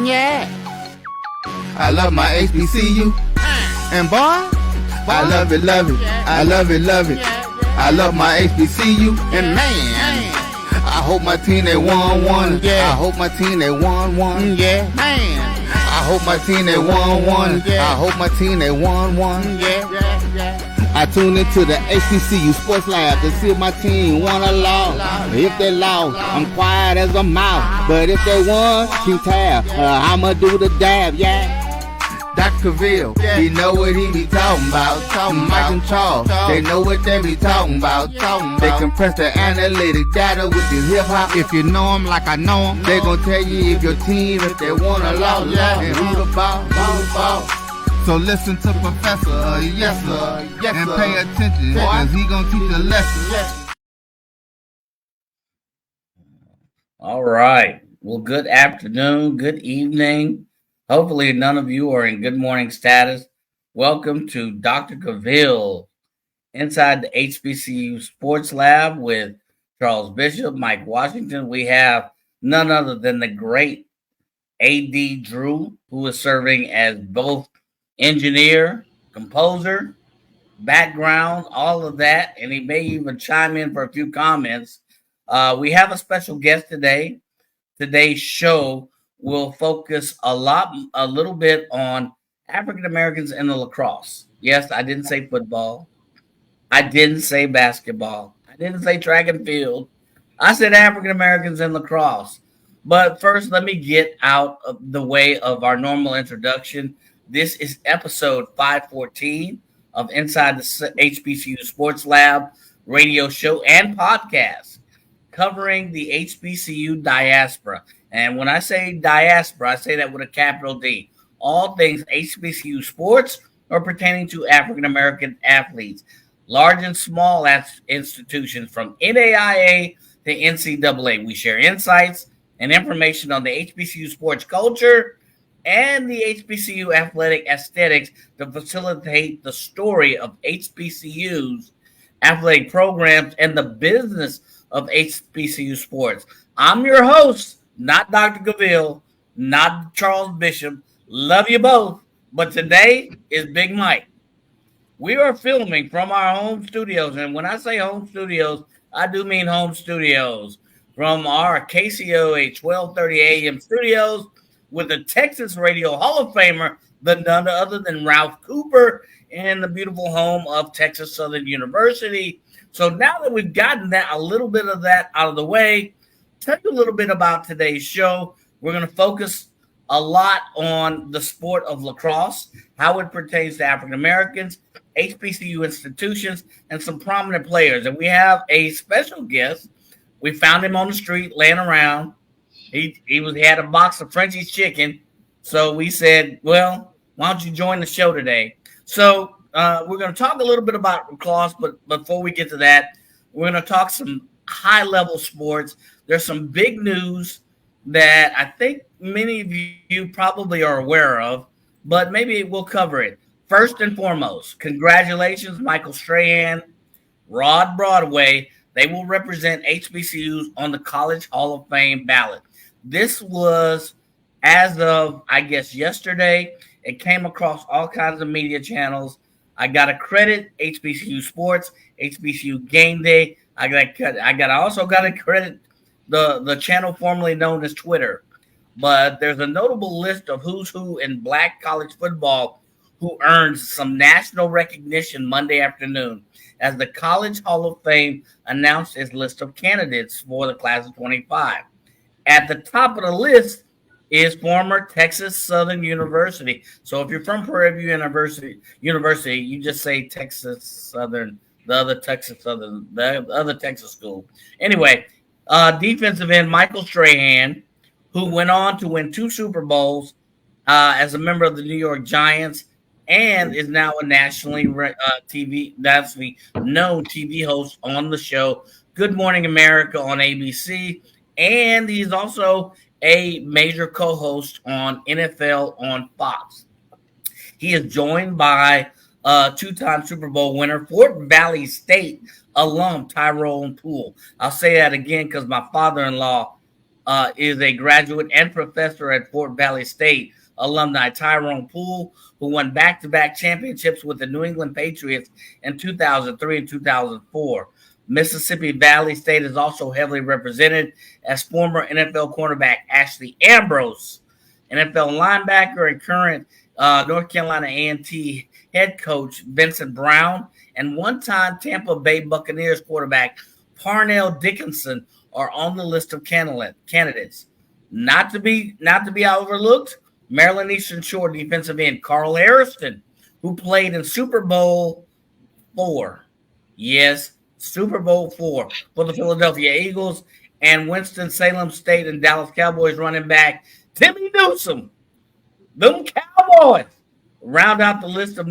Yeah. I love my HBCU. And boy, I love it, love it. I love it, love it. I love my HBCU. And man, I hope my team they won one. Yeah. I hope my team they won one. Yeah. Man, I hope my team they won one. I hope my team they won one. Yeah. I tune into the HBCU Sports Lab to see if my team won or lost. If they lost, I'm quiet as a mouse. But if they won, keep tab. I'ma do the dab, yeah. Dr. Cavil, he know what he be talking about. Mike and Charles, they know what they be talking about. They compress the analytic data with the hip hop. If you know them like I know them, they gon' tell you if your team, if they won or lost, and who the ball. So listen to Professor, yes sir, and pay attention, cause he gonna teach a lesson. All right. Well, good afternoon, good evening. Hopefully none of you are in good morning status. Welcome to Dr. Cavil inside the HBCU Sports Lab with Charles Bishop, Mike Washington. We have none other than the great AD Drew, who is serving as both engineer, composer, background, all of that, and he may even chime in for a few comments. We have a special guest today. Today's show will focus a little bit on African Americans in the lacrosse. Yes, I didn't say football. I didn't say basketball. I didn't say track and field. I said African Americans in lacrosse. But first, let me get out of the way of our normal introduction. This is episode 514 of Inside the HBCU Sports Lab radio show and podcast covering the HBCU diaspora. And when I say diaspora, I say that with a capital D. All things HBCU sports are pertaining to African American athletes, large and small institutions from NAIA to NCAA. We share insights and information on the HBCU sports culture and the HBCU athletic aesthetics to facilitate the story of HBCUs, athletic programs, and the business of HBCU sports. I'm your host, not Dr. Cavil, not Charles Bishop. Love you both, but today is Big Mike. We are filming from our home studios, and when I say home studios, I do mean home studios, from our KCOA 1230 AM studios, with the Texas Radio Hall of Famer, the none other than Ralph Cooper, in the beautiful home of Texas Southern University. So now that we've gotten that, a little bit of that out of the way, tell you a little bit about today's show. We're going to focus a lot on the sport of lacrosse, how it pertains to African Americans, HBCU institutions, and some prominent players. And we have a special guest. We found him on the street laying around. He had a box of Frenchie's chicken. So we said, well, why don't you join the show today? So we're going to talk a little bit about lacrosse, but before we get to that, we're going to talk some high-level sports. There's some big news that I think many of you probably are aware of, but maybe we'll cover it. First and foremost, congratulations, Michael Strahan, Rod Broadway. They will represent HBCUs on the College Hall of Fame ballot. This was as of, I guess, yesterday. It came across all kinds of media channels. I got to credit HBCU Sports, HBCU Game Day. I also got to credit the channel formerly known as Twitter. But there's a notable list of who's who in Black college football who earned some national recognition Monday afternoon as the College Hall of Fame announced its list of candidates for the class of 25. At the top of the list is former Texas Southern University. So if you're from Prairie View University, you just say Texas Southern, the other Texas school. Anyway, defensive end Michael Strahan, who went on to win 2 Super Bowls as a member of the New York Giants, and is now a nationally known TV host on the show Good Morning America on ABC, and he's also a major co-host on NFL on Fox. He is joined by 2-time Super Bowl winner, Fort Valley State alum Tyrone Poole. I'll say that again because my father-in-law is a graduate and professor at Fort Valley State. Alumni Tyrone Poole, who won back-to-back championships with the New England Patriots in 2003 and 2004. Mississippi Valley State is also heavily represented as former NFL cornerback Ashley Ambrose, NFL linebacker and current North Carolina A&T head coach Vincent Brown, and one-time Tampa Bay Buccaneers quarterback Parnell Dickinson are on the list of candidates. Not to be overlooked, Maryland Eastern Shore defensive end Carl Harrison, who played in Super Bowl IV. Yes, Super Bowl IV for the Philadelphia Eagles, and Winston-Salem State and Dallas Cowboys running back Timmy Newsome. Them Cowboys round out the list of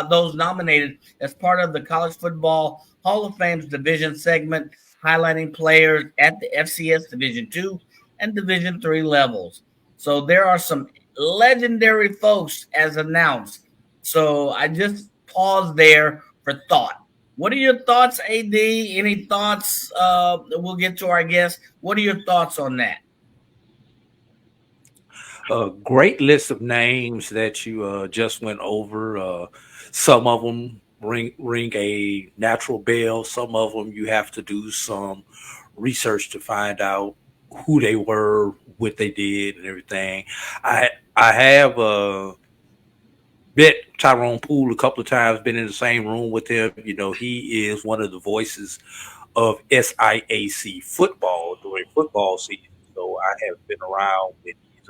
those nominated as part of the College Football Hall of Fame's division segment, highlighting players at the FCS Division II and Division III levels. So there are some legendary folks as announced. So I just paused there for thought. What are your thoughts, AD? Any thoughts? We'll get to our guests. What are your thoughts on that? A great list of names that you just went over. Some of them ring a natural bell. Some of them you have to do some research to find out who they were, what they did, and everything. I have met Tyrone Poole a couple of times, been in the same room with him. You know, he is one of the voices of SIAC football during football season. So I have been around when he's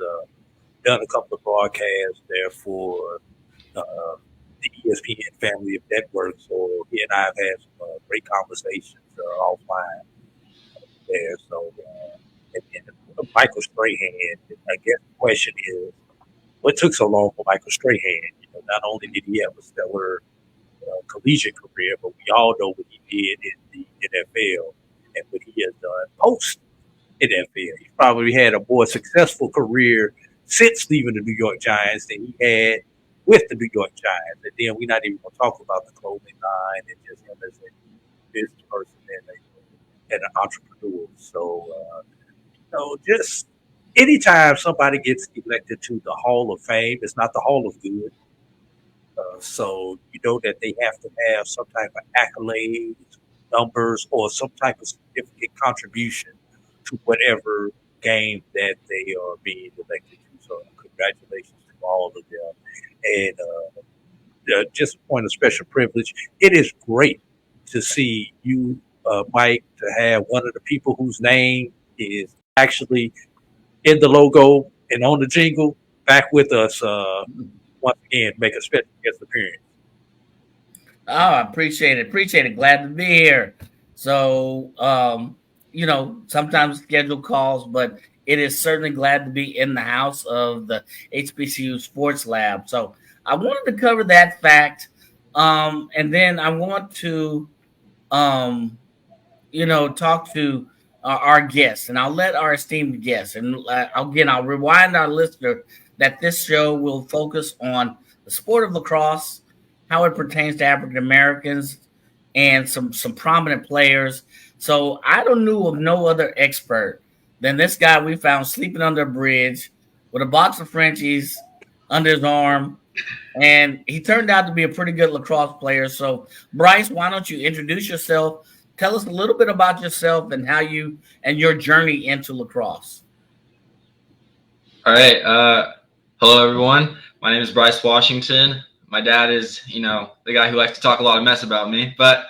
done a couple of broadcasts there for the ESPN family of networks. So he and I have had some great conversations offline there. So, and Michael Strahan, I guess the question is, what took so long for Michael Strahan? You know, not only did he have a stellar collegiate career, but we all know what he did in the NFL and what he has done post NFL. He's probably had a more successful career since leaving the New York Giants than he had with the New York Giants. And then we're not even going to talk about the clothing line and just him as a business person and an entrepreneur. So, just anytime somebody gets elected to the Hall of Fame, it's not the Hall of Good. So you know that they have to have some type of accolades, numbers, or some type of significant contribution to whatever game that they are being elected to. So congratulations to all of them. And just a point of special privilege, it is great to see you, Mike, to have one of the people whose name is actually in the logo and on the jingle back with us once again, make a special guest appearance. Oh, I appreciate it. Glad to be here. So, sometimes schedule calls, but it is certainly glad to be in the house of the HBCU Sports Lab. So I wanted to cover that fact. And then I want to, talk to our guests, and I'll let our esteemed guests. And again, I'll rewind our listener that this show will focus on the sport of lacrosse, how it pertains to African Americans, and some prominent players. So I don't know of no other expert than this guy we found sleeping under a bridge with a box of Frenchies under his arm, and he turned out to be a pretty good lacrosse player. So Bryce, why don't you introduce yourself? Tell us a little bit about yourself and how you and your journey into lacrosse. All right. Hello, everyone. My name is Bryce Washington. My dad is, the guy who likes to talk a lot of mess about me. But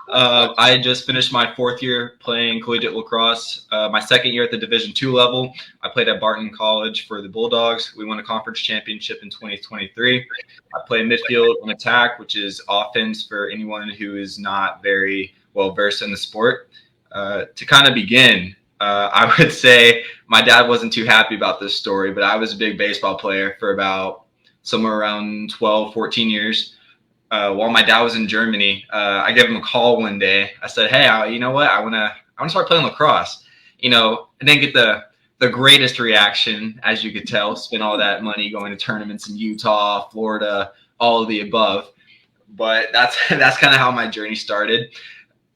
I just finished my fourth year playing collegiate lacrosse. My second year at the Division II level, I played at Bryan-College for the Bulldogs. We won a conference championship in 2023. I play midfield and attack, which is offense for anyone who is not very well versed in the sport. To kind of begin, I would say my dad wasn't too happy about this story, but I was a big baseball player for about somewhere around 12, 14 years. While my dad was in Germany, I gave him a call one day. I said, hey, you know what? I want to start playing lacrosse. I didn't get the greatest reaction, as you could tell, spent all that money going to tournaments in Utah, Florida, all of the above. But that's kind of how my journey started.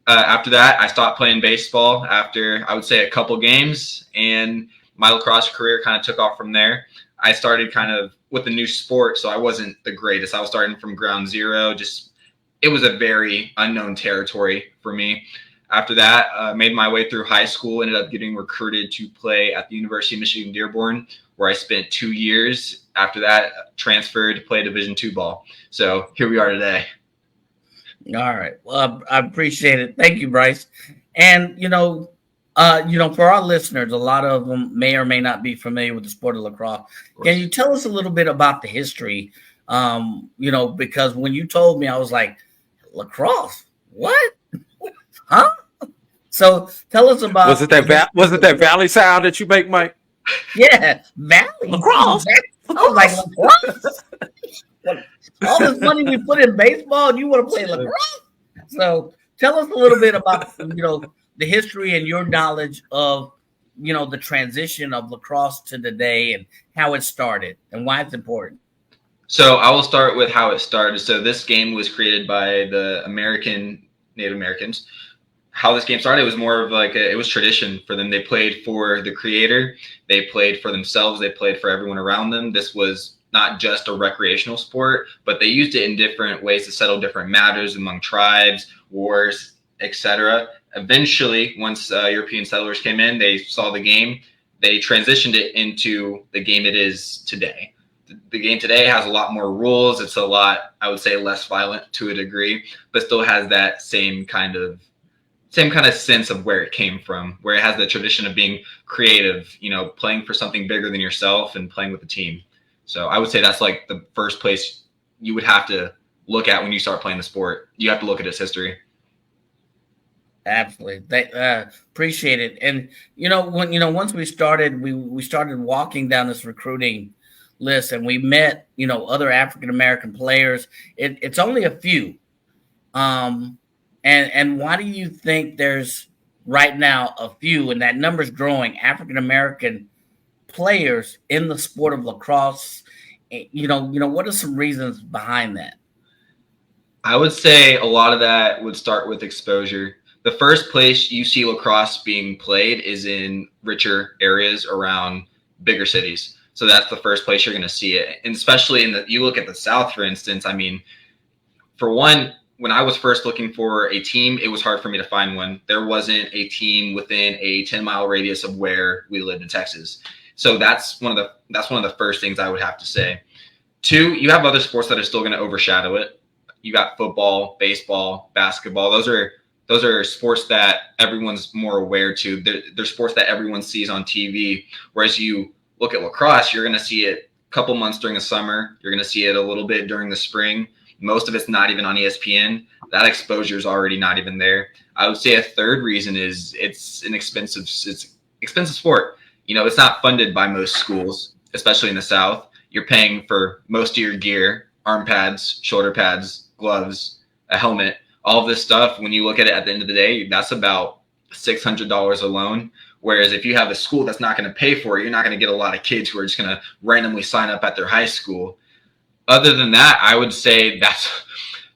After that, I stopped playing baseball after, I would say, a couple games, and my lacrosse career kind of took off from there. I started kind of with a new sport, so I wasn't the greatest. I was starting from ground zero. It was a very unknown territory for me. After that, made my way through high school, ended up getting recruited to play at the University of Michigan Dearborn, where I spent 2 years. After that, transferred to play Division II ball. So here we are today. All right. Well, I appreciate it. Thank you, Bryce. And, for our listeners, a lot of them may or may not be familiar with the sport of lacrosse. Can you tell us a little bit about the history? Because when you told me, I was like, lacrosse? What? Huh? So tell us about. Was it that Valley sound that you make, Mike? Yeah, Valley lacrosse. I was like, lacrosse? All this money we put in baseball, and you want to play lacrosse? So tell us a little bit about the history and your knowledge of the transition of lacrosse to today and how it started and why it's important. So I will start with how it started. So this game was created by the Native Americans. How this game started, it was more of it was tradition for them. They played for the creator. They played for themselves. They played for everyone around them. This was not just a recreational sport, but they used it in different ways to settle different matters among tribes, wars, etc. Eventually, once European settlers came in, they saw the game. They transitioned it into the game it is today. The game today has a lot more rules. It's a lot, I would say, less violent to a degree, but still has that same kind of sense of where it came from, where it has the tradition of being creative, playing for something bigger than yourself and playing with a team. So I would say that's like the first place you would have to look at when you start playing the sport. You have to look at its history. Absolutely. Appreciate it. And, once we started, we started walking down this recruiting list and we met, other African-American players. It's only a few. And why do you think there's right now a few, and that number's growing, African-American players in the sport of lacrosse? What are some reasons behind that? I would say a lot of that would start with exposure. The first place you see lacrosse being played is in richer areas around bigger cities. So that's the first place you're going to see it. And especially you look at the South, for instance. I mean, for one, when I was first looking for a team, it was hard for me to find one. There wasn't a team within a 10-mile radius of where we lived in Texas. So that's one of the first things I would have to say. Two, you have other sports that are still going to overshadow it. You got football, baseball, basketball. Those are sports that everyone's more aware to. They're sports that everyone sees on TV. Whereas you look at lacrosse, you're going to see it a couple months during the summer. You're going to see it a little bit during the spring. Most of it's not even on ESPN. That exposure is already not even there. I would say a third reason is it's an expensive sport. It's not funded by most schools, especially in the South. You're paying for most of your gear, arm pads, shoulder pads, gloves, a helmet, all of this stuff. When you look at it at the end of the day, that's about $600 alone. Whereas if you have a school that's not going to pay for it, you're not going to get a lot of kids who are just going to randomly sign up at their high school. Other than that, I would say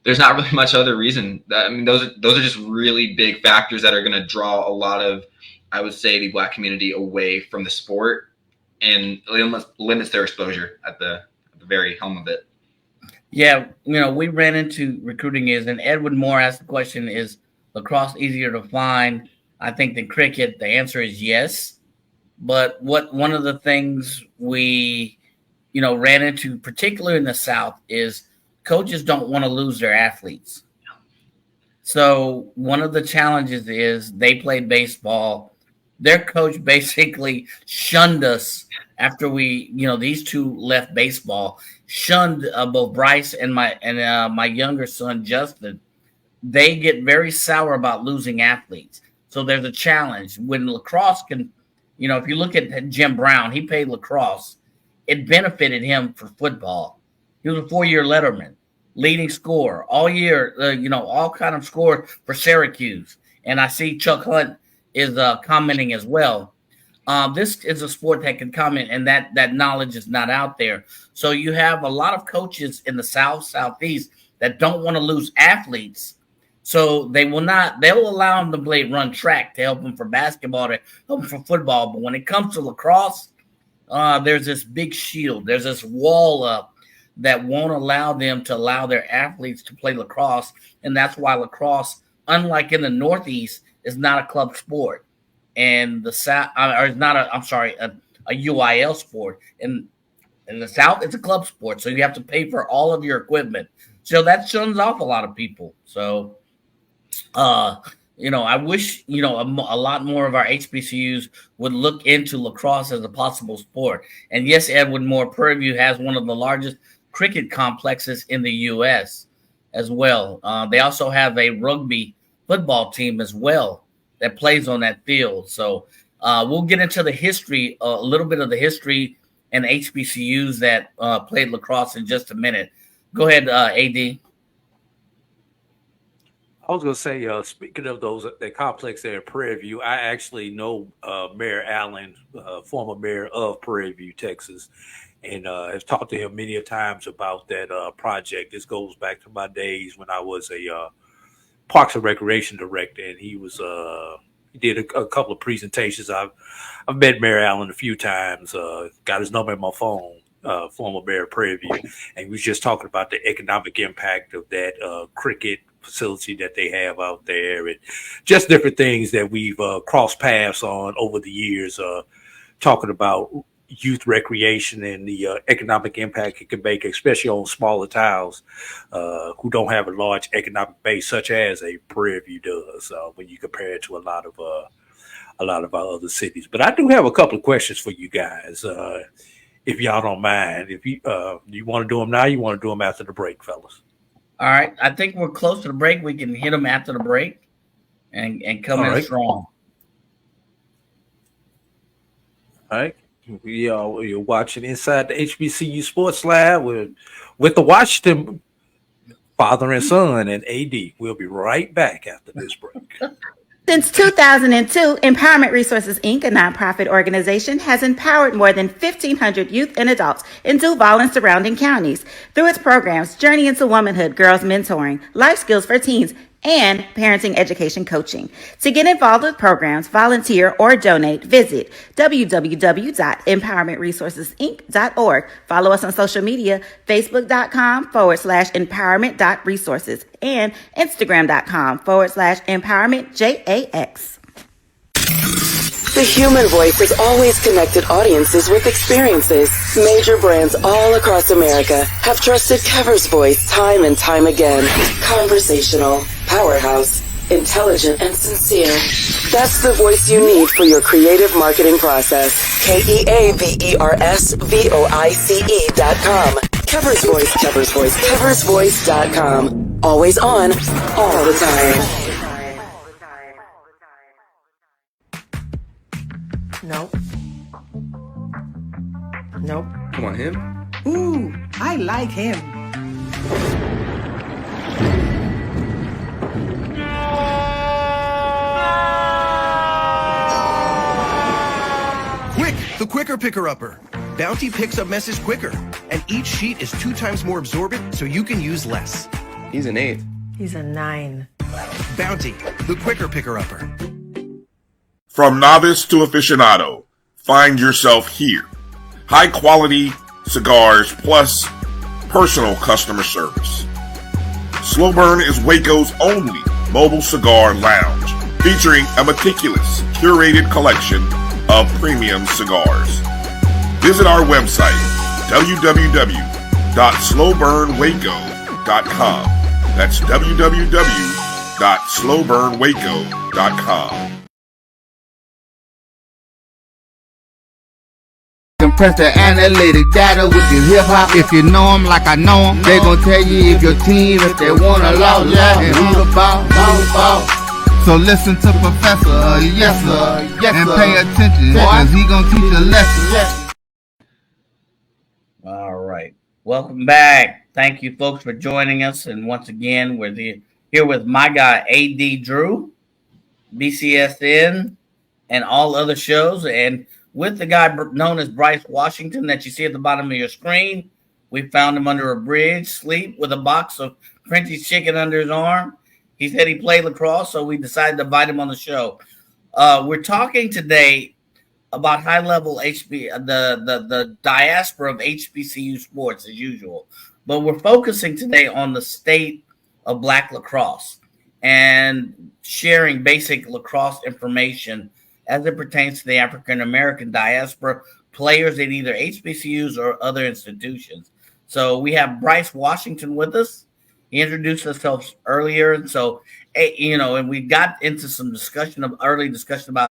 there's not really much other reason. Those are just really big factors that are going to draw a lot of, I would say, the Black community away from the sport and limits their exposure at the very helm of it. Yeah, we ran into recruiting and Edwin Moore asked the question, is lacrosse easier to find, I think, than cricket? The answer is yes. But one of the things we ran into, particularly in the South, is coaches don't want to lose their athletes. So one of the challenges is they played baseball. Their coach basically shunned us after these two left baseball, shunned both Bryce and my younger son, Justin. They get very sour about losing athletes. So there's a challenge. When lacrosse can, if you look at Jim Brown, he played lacrosse. It benefited him for football. He was a 4-year letterman, leading scorer all year, all kind of score for Syracuse. And I see Chuck Hunt is commenting as well. This is a sport that can comment, and that knowledge is not out there. So you have a lot of coaches in the South, Southeast that don't want to lose athletes. So they'll allow them to run track to help them for basketball, to help them for football. But when it comes to lacrosse, there's this big shield. There's this wall up that won't allow them to allow their athletes to play lacrosse. And that's why lacrosse, unlike in the Northeast, is not a club sport. And the South, or it's not a UIL sport. And in the South, it's a club sport. So you have to pay for all of your equipment. So that shuns off a lot of people. So, I wish, a lot more of our HBCUs would look into lacrosse as a possible sport. And yes, Edward Moore, Prairie View has one of the largest cricket complexes in the U.S. as well. They also have a rugby football team as well that plays on that field. So we'll get into the history, a little bit of the history and HBCUs that played lacrosse in just a minute. Go ahead, AD. I was going to say, speaking of that complex there in Prairie View, I actually know Mayor Allen, former mayor of Prairie View, Texas, and have talked to him many a times about that project. This goes back to my days when I was a Parks and Recreation director, and he was he did a couple of presentations. I've met Mayor Allen a few times, got his number in my phone. Former mayor of Prairie View, and we was just talking about the economic impact of that cricket facility that they have out there, and just different things that we've crossed paths on over the years, talking about youth recreation and the economic impact it can make, especially on smaller towns who don't have a large economic base such as a Prairie View does when you compare it to a lot of our other cities. But I do have a couple of questions for you guys. If y'all don't mind, if you want to do them now, you want to do them after the break, fellas. All right. I think we're close to the break. We can hit them after the break and come in strong. All right. You're watching Inside the HBCU Sports Lab with the Washington father and son and AD. We'll be right back after this break. Since 2002, Empowerment Resources, Inc., a nonprofit organization, has empowered more than 1,500 youth and adults in Duval and surrounding counties through its programs Journey into Womanhood, Girls Mentoring, Life Skills for Teens, and Parenting Education Coaching. To get involved with programs, volunteer, or donate, visit www.empowermentresourcesinc.org. Follow us on social media, facebook.com/empowerment.resources and instagram.com/empowermentjax. The human voice has always connected audiences with experiences. Major brands all across America have trusted Kever's voice time and time again. Conversational, powerhouse, intelligent, and sincere. That's the voice you need for your creative marketing process. KEAVERSVOICE.com. Kever's Voice, Kever's Voice, KeversVoice.com. Always on, all the time. Nope. Nope. Come on, him? Ooh, I like him. Quick, the quicker picker-upper. Bounty picks up messes quicker, and each sheet is 2 times more absorbent, so you can use less. He's an 8. He's a 9. Bounty, the quicker picker-upper. From novice to aficionado, find yourself here. High quality cigars plus personal customer service. Slow Burn is Waco's only mobile cigar lounge, featuring a meticulous, curated collection of premium cigars. Visit our website, www.slowburnwaco.com. That's www.slowburnwaco.com. Compress the analytic data with your hip-hop. If you know them like I know them, they gon' tell you if your team, if they wanna love, and who the ball. So listen to Professor, yes sir, and pay attention, cause he gon' teach a lesson. All right. Welcome back. Thank you, folks, for joining us. And once again, we're here with my guy, A.D. Drew, BCSN, and all other shows. And with the guy known as Bryce Washington that you see at the bottom of your screen. We found him under a bridge, asleep with a box of French's chicken under his arm. He said he played lacrosse, so we decided to invite him on the show. We're talking today about high-level the diaspora of HBCU sports as usual, but we're focusing today on the state of Black lacrosse and sharing basic lacrosse information as it pertains to the African American diaspora players at either HBCUs or other institutions. So we have Bryce Washington with us. He introduced himself earlier, and so and we got into some early discussion about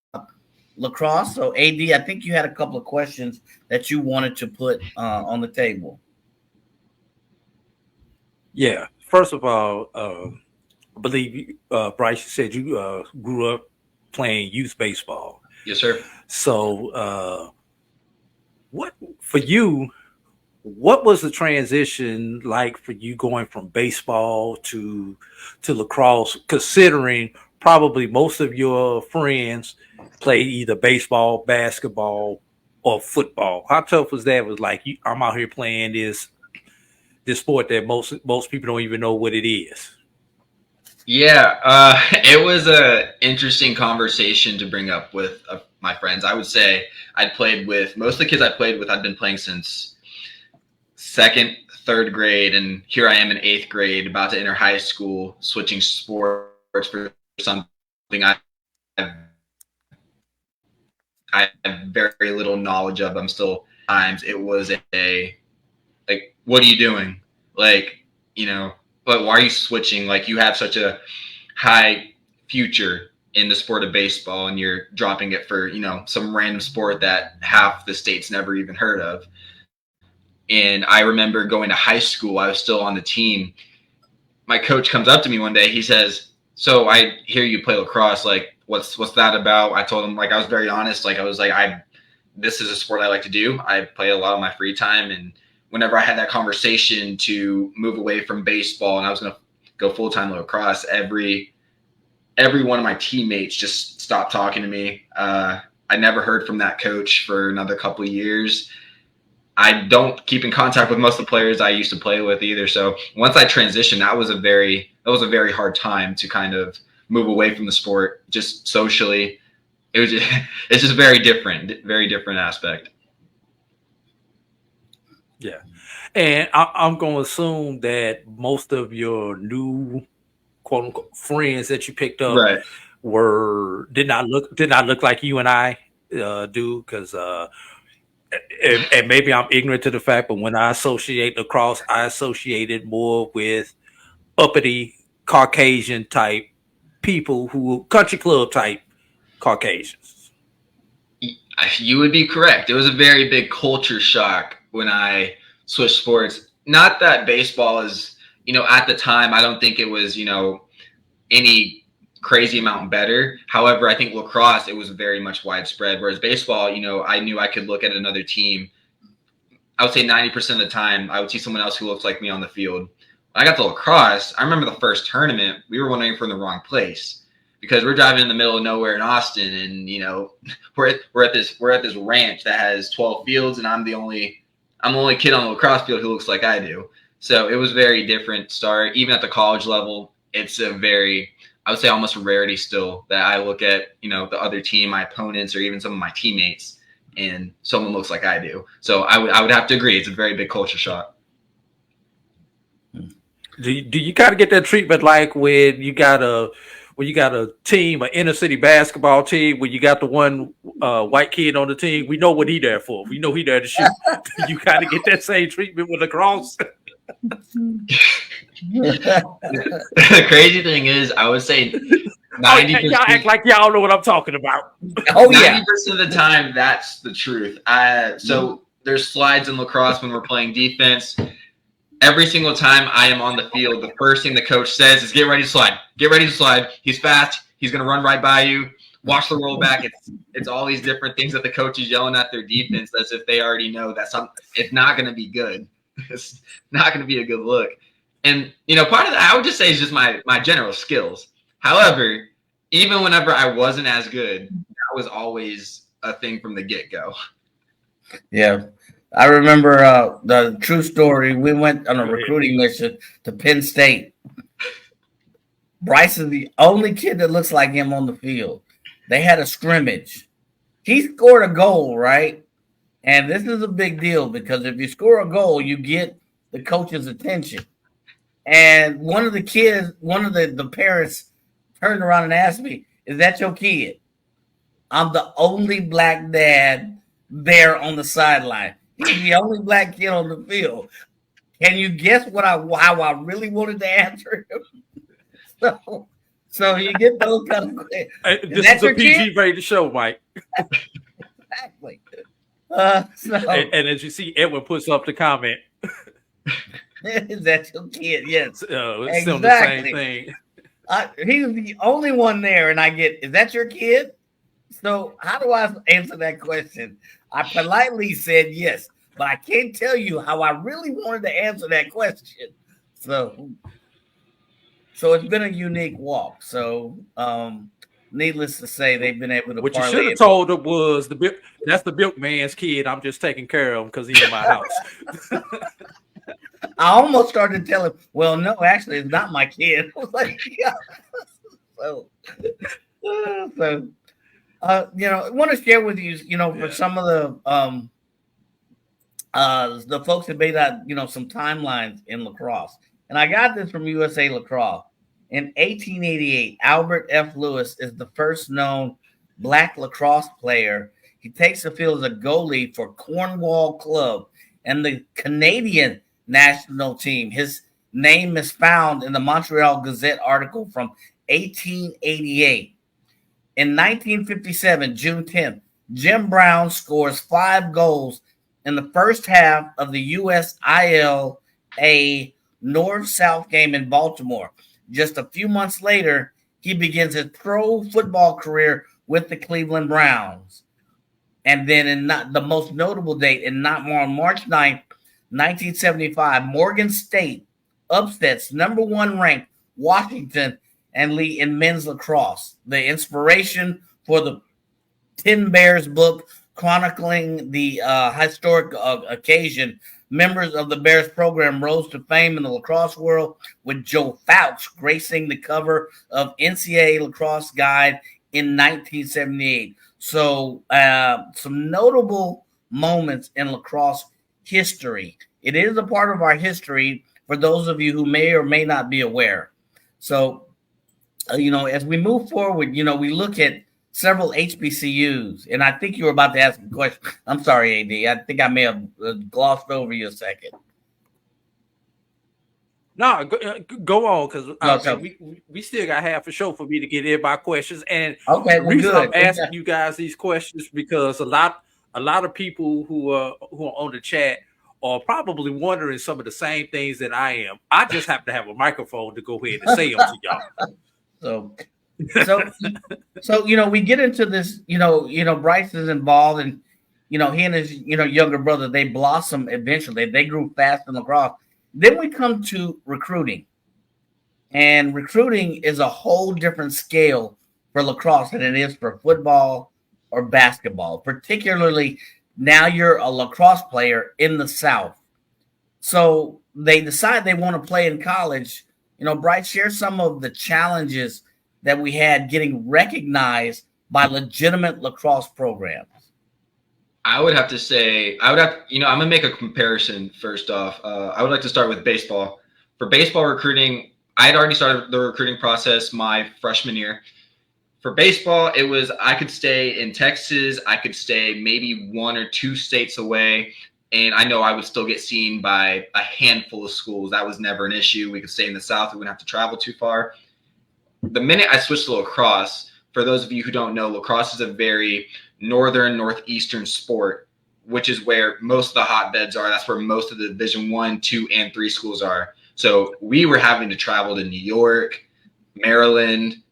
lacrosse. So, AD, I think you had a couple of questions that you wanted to put on the table. Yeah. First of all, I believe Bryce said you grew up playing youth baseball. Yes, sir. So, what was the transition like for you going from baseball to lacrosse, considering probably most of your friends played either baseball, basketball, or football? How tough was that? Was like, I'm out here playing this sport that most people don't even know what it is. Yeah, it was a interesting conversation to bring up with my friends. I would say I'd played with most of the kids I played with. I'd been playing since second, third grade, and here I am in eighth grade, about to enter high school, switching sports for something I have very little knowledge of. I'm still times. It was like, what are you doing? Like, but why are you switching? Like, you have such a high future in the sport of baseball, and you're dropping it for, some random sport that half the state's never even heard of. And I remember going to high school, I was still on the team. My coach comes up to me one day. He says, "So I hear you play lacrosse. Like, what's that about?" I told him, like, I was very honest. Like, I was like, this is a sport I like to do. I play a lot of my free time. And whenever I had that conversation to move away from baseball and I was going to go full-time lacrosse, every one of my teammates just stopped talking to me. I never heard from that coach for another couple of years. I don't keep in contact with most of the players I used to play with either. So once I transitioned, that was a very hard time to kind of move away from the sport, just socially. It's just very different aspect. Yeah. And I'm going to assume that most of your new quote unquote friends that you picked up Right. did not look like you and I do, because and maybe I'm ignorant to the fact, but when I associate lacrosse, I associate it more with uppity Caucasian type people, who country club type Caucasians. You would be correct. It was a very big culture shock when I switched sports. Not that baseball is, at the time, I don't think it was, any crazy amount better. However, I think lacrosse, it was very much widespread. Whereas baseball, I knew I could look at another team. I would say 90% of the time, I would see someone else who looks like me on the field. When I got to lacrosse, I remember the first tournament, we were wondering if we're in the wrong place, because we're driving in the middle of nowhere in Austin, and we're at this ranch that has 12 fields, and I'm the only kid on the lacrosse field who looks like I do. So it was very different start. Even at the college level, it's I would say almost a rarity still that I look at, the other team, my opponents, or even some of my teammates, and someone looks like I do. So I would have to agree. It's a very big culture shock. Do you kind of get that treatment like when you got a team, an inner city basketball team, when you got the one white kid on the team? We know what he there for. We know he there to shoot. You kind of get that same treatment with lacrosse. The crazy thing is, I would say 90%. Y'all act like y'all know what I'm talking about. Oh yeah, 90% of the time, that's the truth. So there's slides in lacrosse when we're playing defense. Every single time I am on the field, the first thing the coach says is, "Get ready to slide. Get ready to slide. He's fast. He's going to run right by you. Watch the rollback." It's all these different things that the coach is yelling at their defense, as if they already know that it's not going to be good. It's not going to be a good look. And, part of that, I would just say, is just my general skills. However, even whenever I wasn't as good, that was always a thing from the get-go. yeah. I remember the true story. We went on a recruiting mission to Penn State, Bryce is the only kid that looks like him on the field. They had a scrimmage. He scored a goal, right? And this is a big deal because if you score a goal, you get the coach's attention. And one of the kids, one of the parents turned around and asked me, "Is that your kid?" I'm the only black dad there on the sideline. He's the only black kid on the field. Can you guess how I really wanted to answer him? So you get those kind of questions. This is a PG rated show, Mike. Exactly. And as you see, Edwin puts up the comment. Is that your kid? Yes. It's still the same thing. He was the only one there, and I get, "Is that your kid?" So how do I answer that question? I politely said yes, but I can't tell you how I really wanted to answer that question. So it's been a unique walk. So needless to say, they've been able to. What you should have told them was that's the milkman's kid. I'm just taking care of him because he's in my house. I almost started to tell him, "Well, no, actually, it's not my kid." I was like, "Yeah." I want to share with you, for some of the folks that made out, some timelines in lacrosse. And I got this from USA Lacrosse. In 1888, Albert F. Lewis is the first known black lacrosse player. He takes the field as a goalie for Cornwall Club and the Canadian national team. His name is found in the Montreal Gazette article from 1888. In 1957, June 10th, Jim Brown scores 5 goals in the first half of the USILA North-South game in Baltimore. Just a few months later, he begins his pro football career with the Cleveland Browns. And then the most notable date, on March 9th, 1975, Morgan State upsets number 1 ranked Washington and Lee in men's lacrosse. The inspiration for the Tin Bears book chronicling the historic occasion, members of the Bears program rose to fame in the lacrosse world, with Joe Fouch gracing the cover of NCAA Lacrosse Guide in 1978. So some notable moments in lacrosse history. It is a part of our history for those of you who may or may not be aware. So, as we move forward, we look at several HBCUs, and I think you were about to ask a question. I'm sorry, AD. I think I may have glossed over you a second. No, go on, because we still got half a show for me to get in my questions. And okay, the reason I'm asking you guys these questions because a lot of people who are on the chat are probably wondering some of the same things that I am. I just happen to have a microphone to go ahead and say them to y'all. So we get into this. Bryce is involved, and he and his younger brother, they blossom eventually. They grew fast in lacrosse. Then we come to recruiting, and recruiting is a whole different scale for lacrosse than it is for football or basketball. Particularly now you're a lacrosse player in the South, so they decide they want to play in college. Bryce, share some of the challenges that we had getting recognized by legitimate lacrosse programs. I would have to say, I'm going to make a comparison first off. I would like to start with baseball. For baseball recruiting, I had already started the recruiting process my freshman year. For baseball, it was, I could stay in Texas. I could stay maybe 1 or 2 states away. And I know I would still get seen by a handful of schools. That was never an issue. We could stay in the South. We wouldn't have to travel too far. The minute I switched to lacrosse, for those of you who don't know, lacrosse is a very northern, northeastern sport, which is where most of the hotbeds are. That's where most of the Division 1, 2, and 3 schools are. So we were having to travel to New York, Maryland,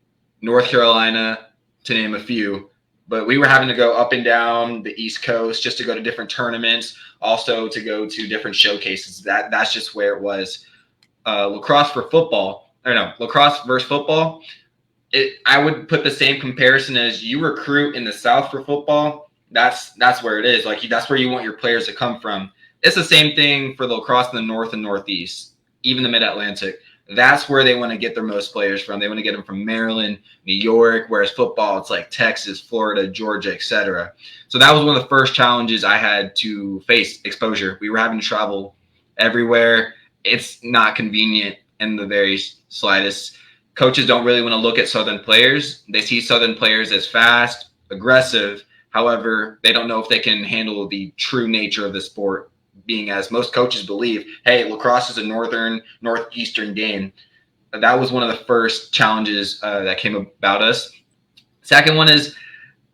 North Carolina, to name a few. But we were having to go up and down the East Coast just to go to different tournaments, also to go to different showcases. That's just where it was. Lacrosse versus football. I would put the same comparison as you recruit in the South for football. That's where it is. That's where you want your players to come from. It's the same thing for the lacrosse in the North and Northeast, even the Mid-Atlantic. That's where they want to get their most players from. They want to get them from Maryland, New York, whereas football, it's like Texas, Florida, Georgia, etc. So that was one of the first challenges I had to face, exposure. We were having to travel everywhere. It's not convenient in the very slightest. Coaches don't really want to look at Southern players. They see Southern players as fast, aggressive. However, they don't know if they can handle the true nature of the sport, being as most coaches believe, hey, lacrosse is a northeastern game. That was one of the first challenges that came about us. Second one is,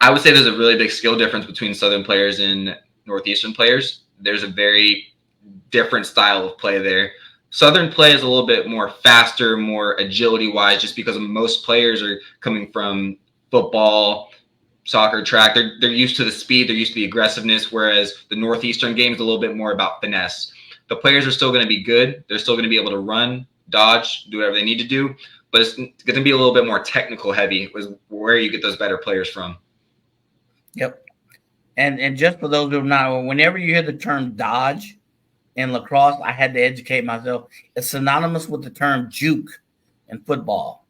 I would say there's a really big skill difference between Southern players and northeastern players. There's a very different style of play there. Southern play is a little bit more faster, more agility-wise, just because most players are coming from football, soccer, track. They're used to the speed, they're used to the aggressiveness, whereas the Northeastern game is a little bit more about finesse. The players are still going to be good. They're still going to be able to run, dodge, do whatever they need to do, but it's going to be a little bit more technical heavy, is where you get those better players from. Yep. And just for those who are not, whenever you hear the term dodge in lacrosse, I had to educate myself. It's synonymous with the term juke in football.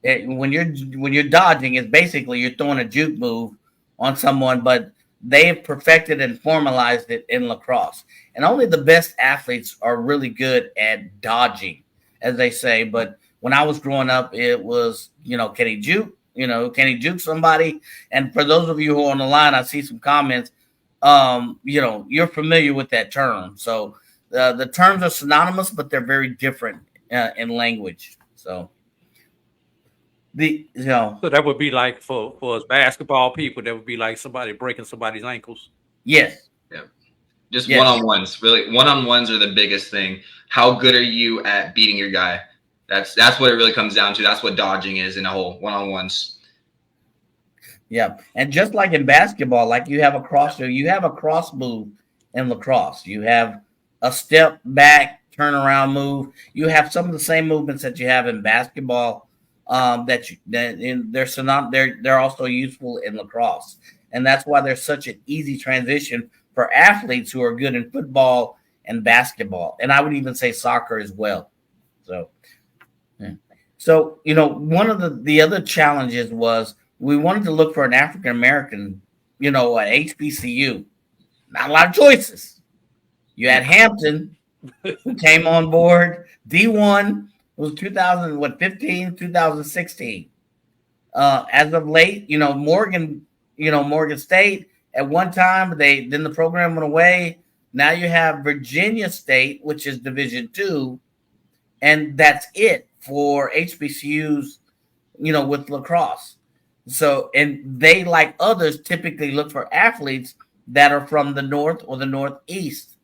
When you're dodging, it's basically you're throwing a juke move on someone, but they've perfected and formalized it in lacrosse. And only the best athletes are really good at dodging, as they say. But when I was growing up, it was, can he juke? Can he juke somebody? And for those of you who are on the line, I see some comments. You're familiar with that term. So the terms are synonymous, but they're very different in language. So. So that would be like for us basketball people, that would be like somebody breaking somebody's ankles. Yes. Yeah. Just one-on-ones. Really, one-on-ones are the biggest thing. How good are you at beating your guy? That's what it really comes down to. That's what dodging is in a whole one-on-ones. Yeah. And just like in basketball, like you have a cross move in lacrosse. You have a step back, turnaround move. You have some of the same movements that you have in basketball. They're also useful in lacrosse, and that's why there's such an easy transition for athletes who are good in football and basketball, and I would even say soccer as well. So one of the other challenges was we wanted to look for an African American, at HBCU. Not a lot of choices. You had Hampton, who came on board D1. It was 2016. As of late, Morgan State at one time, then the program went away. Now you have Virginia State, which is Division II, and that's it for HBCUs, with lacrosse. So, and they, like others, typically look for athletes that are from the North or the Northeast.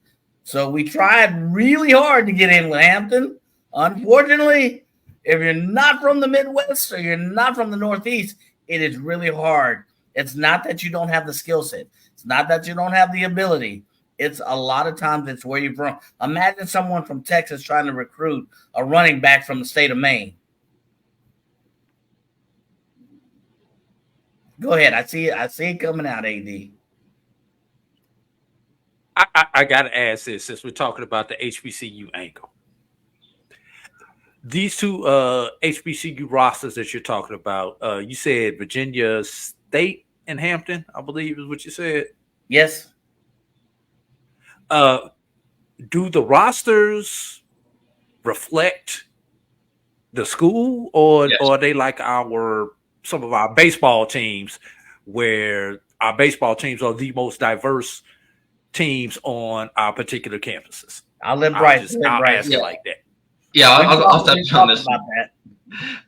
So we tried really hard to get in with Hampton. Unfortunately, if you're not from the Midwest or you're not from the Northeast, it is really hard. It's not that you don't have the skill set. It's not that you don't have the ability. It's a lot of times it's where you're from. Imagine someone from Texas trying to recruit a running back from the state of Maine. Go ahead. I see it coming out, AD. I got to ask this, since we're talking about the HBCU angle. These two HBCU rosters that you're talking about, you said Virginia State and Hampton, I believe is what you said. Yes. Do the rosters reflect the school, or are they like some of our baseball teams, where our baseball teams are the most diverse teams on our particular campuses? I'll let Bryce ask it like that. Yeah, I'll touch on this. About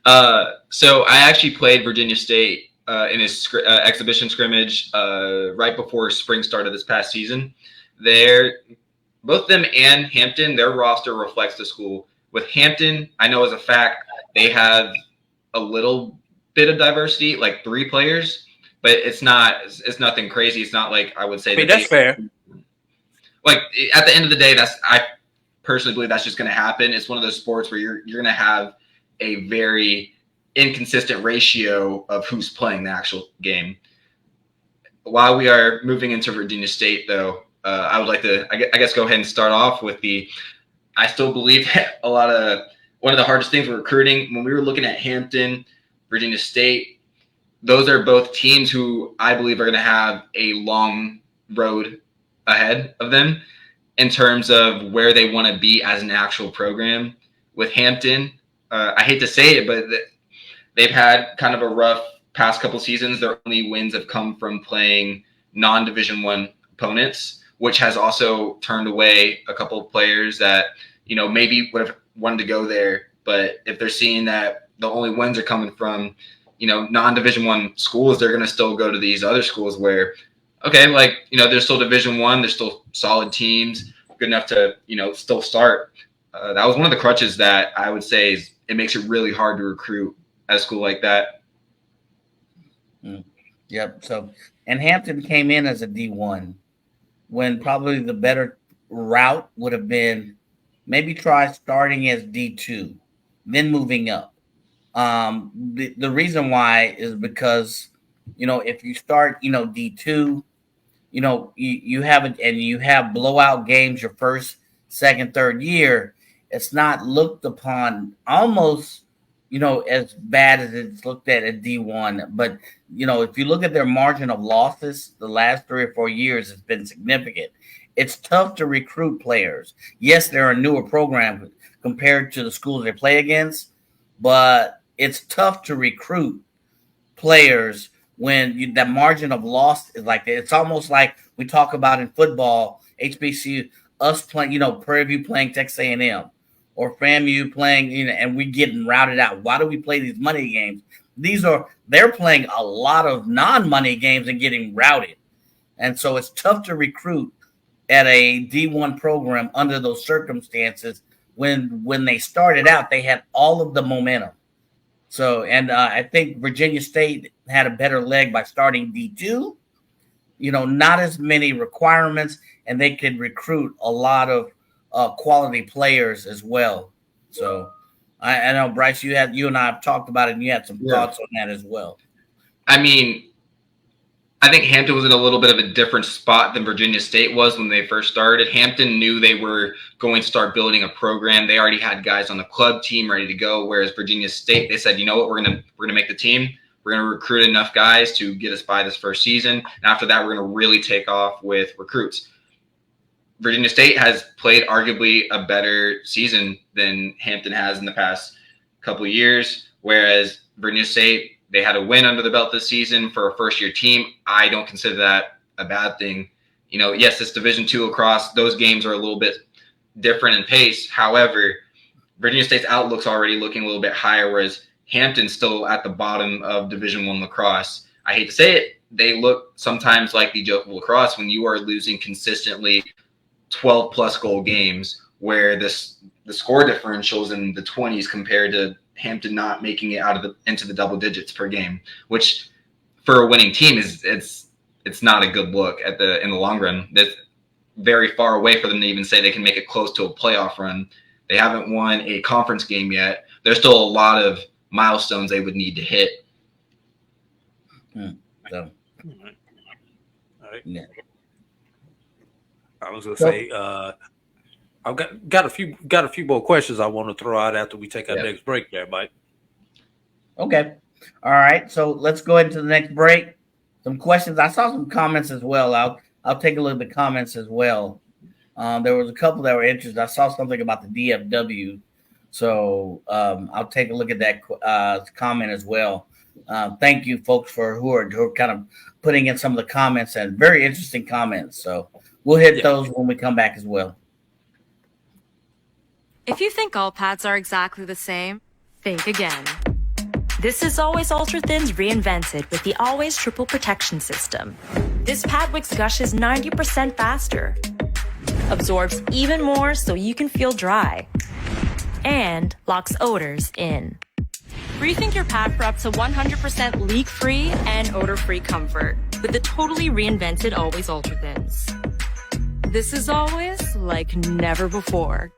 that. So I actually played Virginia State in his exhibition scrimmage right before spring started this past season. Both them and Hampton, their roster reflects the school. With Hampton, I know as a fact they have a little bit of diversity, like 3 players, but it's nothing crazy. It's not like I would say. I mean, that's fair. Like at the end of the day, I personally believe that's just going to happen. It's one of those sports where you're going to have a very inconsistent ratio of who's playing the actual game. While we are moving into Virginia State, though, I would like to, I guess, go ahead and start off with I still believe that a lot of one of the hardest things with recruiting, when we were looking at Hampton, Virginia State, those are both teams who I believe are going to have a long road ahead of them in terms of where they want to be as an actual program. With Hampton, I hate to say it, but they've had kind of a rough past couple seasons. Their only wins have come from playing non-Division I opponents, which has also turned away a couple of players that, you know, maybe would have wanted to go there. But if they're seeing that the only wins are coming from, you know, non-Division I schools, they're going to still go to these other schools where, okay, like, you know, they're still Division I, they're still solid teams, good enough to, you know, still start. That was one of the crutches that I would say is it makes it really hard to recruit at a school like that. Yep. So, and Hampton came in as a D1 when probably the better route would have been maybe try starting as D2, then moving up. The reason why is because, you know, if you start, you know, D2, you know, you have it and you have blowout games your first, second, third year, it's not looked upon almost, you know, as bad as it's looked at D1. But, you know, if you look at their margin of losses, the last 3 or 4 years has been significant. It's tough to recruit players. Yes, they're a newer program compared to the schools they play against, but it's tough to recruit players when that margin of loss is like that. It's almost like we talk about in football, HBCU, us playing, you know, Prairie View playing Texas A&M or FAMU playing, you know, and we getting routed out. Why do we play these money games? They're playing a lot of non-money games and getting routed. And so it's tough to recruit at a D1 program under those circumstances. When they started out, they had all of the momentum. So, and I think Virginia State had a better leg by starting D2, you know, not as many requirements, and they could recruit a lot of quality players as well. So I know, Bryce, you and I have talked about it, and you had some thoughts on that as well. I mean, I think Hampton was in a little bit of a different spot than Virginia State was when they first started. Hampton knew they were going to start building a program. They already had guys on the club team ready to go, whereas Virginia State, they said, you know what, we're gonna make the team. We're gonna recruit enough guys to get us by this first season, and after that, we're gonna really take off with recruits. Virginia State has played arguably a better season than Hampton has in the past couple of years, whereas Virginia State, they had a win under the belt this season for a first-year team. I don't consider that a bad thing. You know, yes, it's Division II lacrosse. Those games are a little bit different in pace. However, Virginia State's outlook's already looking a little bit higher, whereas Hampton's still at the bottom of Division I lacrosse. I hate to say it, they look sometimes like the joke of lacrosse when you are losing consistently 12-plus goal games, where the score differentials in the 20s compared to Hampton not making it into the double digits per game, which for a winning team it's not a good look in the long run. That's very far away for them to even say they can make it close to a playoff run. They haven't won a conference game yet. There's still a lot of milestones they would need to hit. So, all right. Yeah. I was gonna say, I've got a few more questions I want to throw out after we take our next break there, Mike. Okay. All right. So let's go into the next break. Some questions. I saw some comments as well. I'll take a look at the comments as well. There was a couple that were interested. I saw something about the DFW. So I'll take a look at that comment as well. Thank you, folks, who are kind of putting in some of the comments, and very interesting comments. So we'll hit those when we come back as well. If you think all pads are exactly the same, think again. This is Always Ultra Thins reinvented with the Always Triple Protection System. This pad wicks gushes 90% faster, absorbs even more so you can feel dry, and locks odors in. Rethink your pad for up to 100% leak-free and odor-free comfort with the totally reinvented Always Ultra Thins. This is always like never before.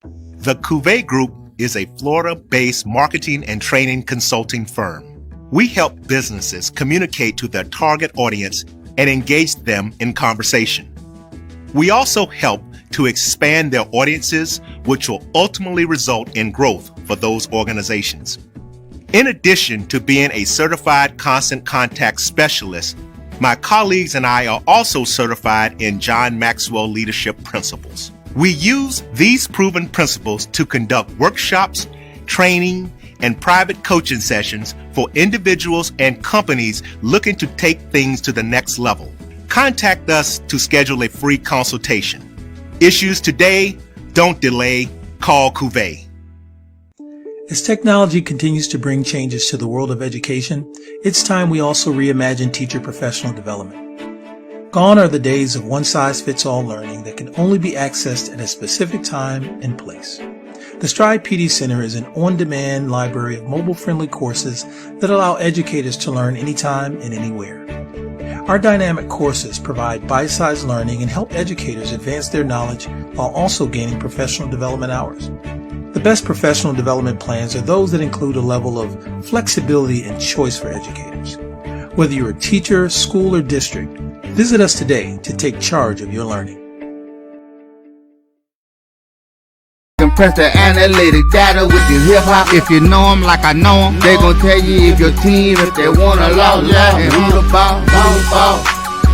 The Cuvée Group is a Florida-based marketing and training consulting firm. We help businesses communicate to their target audience and engage them in conversation. We also help to expand their audiences, which will ultimately result in growth for those organizations. In addition to being a certified constant contact specialist, my colleagues and I are also certified in John Maxwell Leadership Principles. We use these proven principles to conduct workshops, training, and private coaching sessions for individuals and companies looking to take things to the next level. Contact us to schedule a free consultation. Issues today, don't delay, call Cuvée. As technology continues to bring changes to the world of education, it's time we also reimagine teacher professional development. Gone are the days of one-size-fits-all learning that can only be accessed at a specific time and place. The Stride PD Center is an on-demand library of mobile-friendly courses that allow educators to learn anytime and anywhere. Our dynamic courses provide bite-sized learning and help educators advance their knowledge while also gaining professional development hours. The best professional development plans are those that include a level of flexibility and choice for educators. Whether you're a teacher, school, or district, visit us today to take charge of your learning. Compress the analytic data with your hip hop. If you know them like I know them, they gon' tell you if your team, if they wanna lose, and who the ball.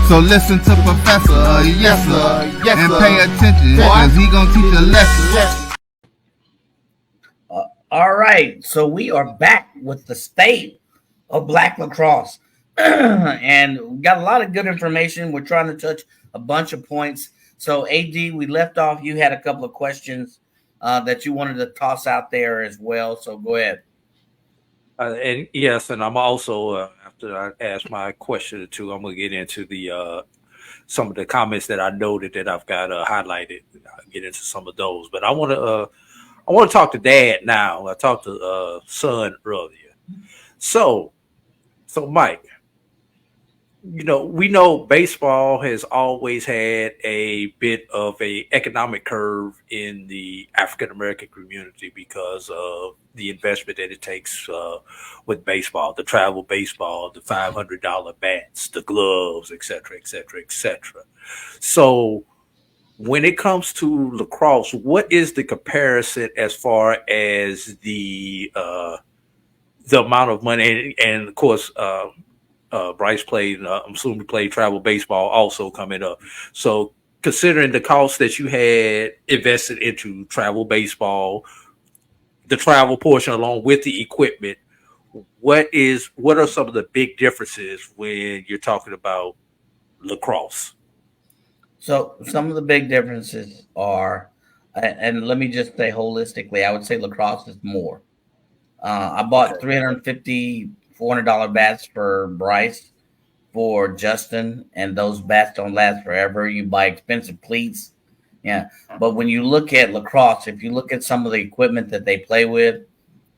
So listen to Professor, yes sir, and pay attention, cause he gon' teach a lesson. All right, so we are back with the state of Black lacrosse. And we got a lot of good information. We're trying to touch a bunch of points. So, AD, we left off. You had a couple of questions that you wanted to toss out there as well. So go ahead. And yes, and I'm also, after I ask my question or two, I'm going to get into the some of the comments that I noted that I've got highlighted. I'll get into some of those. But I want to talk to Dad now. I talked to son earlier. So Mike, you know, we know baseball has always had a bit of a economic curve in the African American community because of the investment that it takes with baseball, the travel baseball, the $500 bats, the gloves, et cetera, et cetera, et cetera. So when it comes to lacrosse, what is the comparison as far as the amount of money? And of course, Bryce played, I'm assuming he played travel baseball also coming up. So considering the cost that you had invested into travel baseball, the travel portion along with the equipment, what are some of the big differences when you're talking about lacrosse? So some of the big differences are, and let me just say holistically, I would say lacrosse is more. I bought $350, $400 bats for Bryce, for Justin, and those bats don't last forever. You buy expensive cleats. Yeah. But when you look at lacrosse, if you look at some of the equipment that they play with,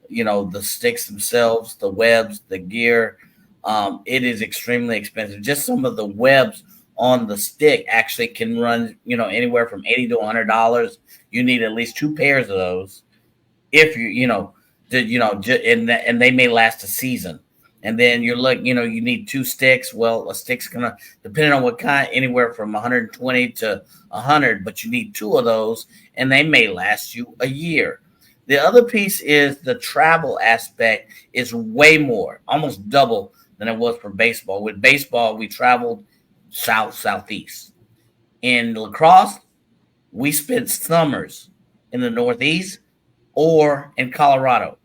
you know, the sticks themselves, the webs, the gear, it is extremely expensive. Just some of the webs on the stick actually can run, you know, anywhere from $80 to $100. You need at least 2 pairs of those if and they may last a season. And then you're like, you know, you need 2 sticks. Well, a stick's gonna, depending on what kind, anywhere from 120 to 100, but you need 2 of those, and they may last you a year. The other piece is the travel aspect is way more, almost double than it was for baseball. With baseball, we traveled southeast. In lacrosse, we spent summers in the Northeast or in Colorado.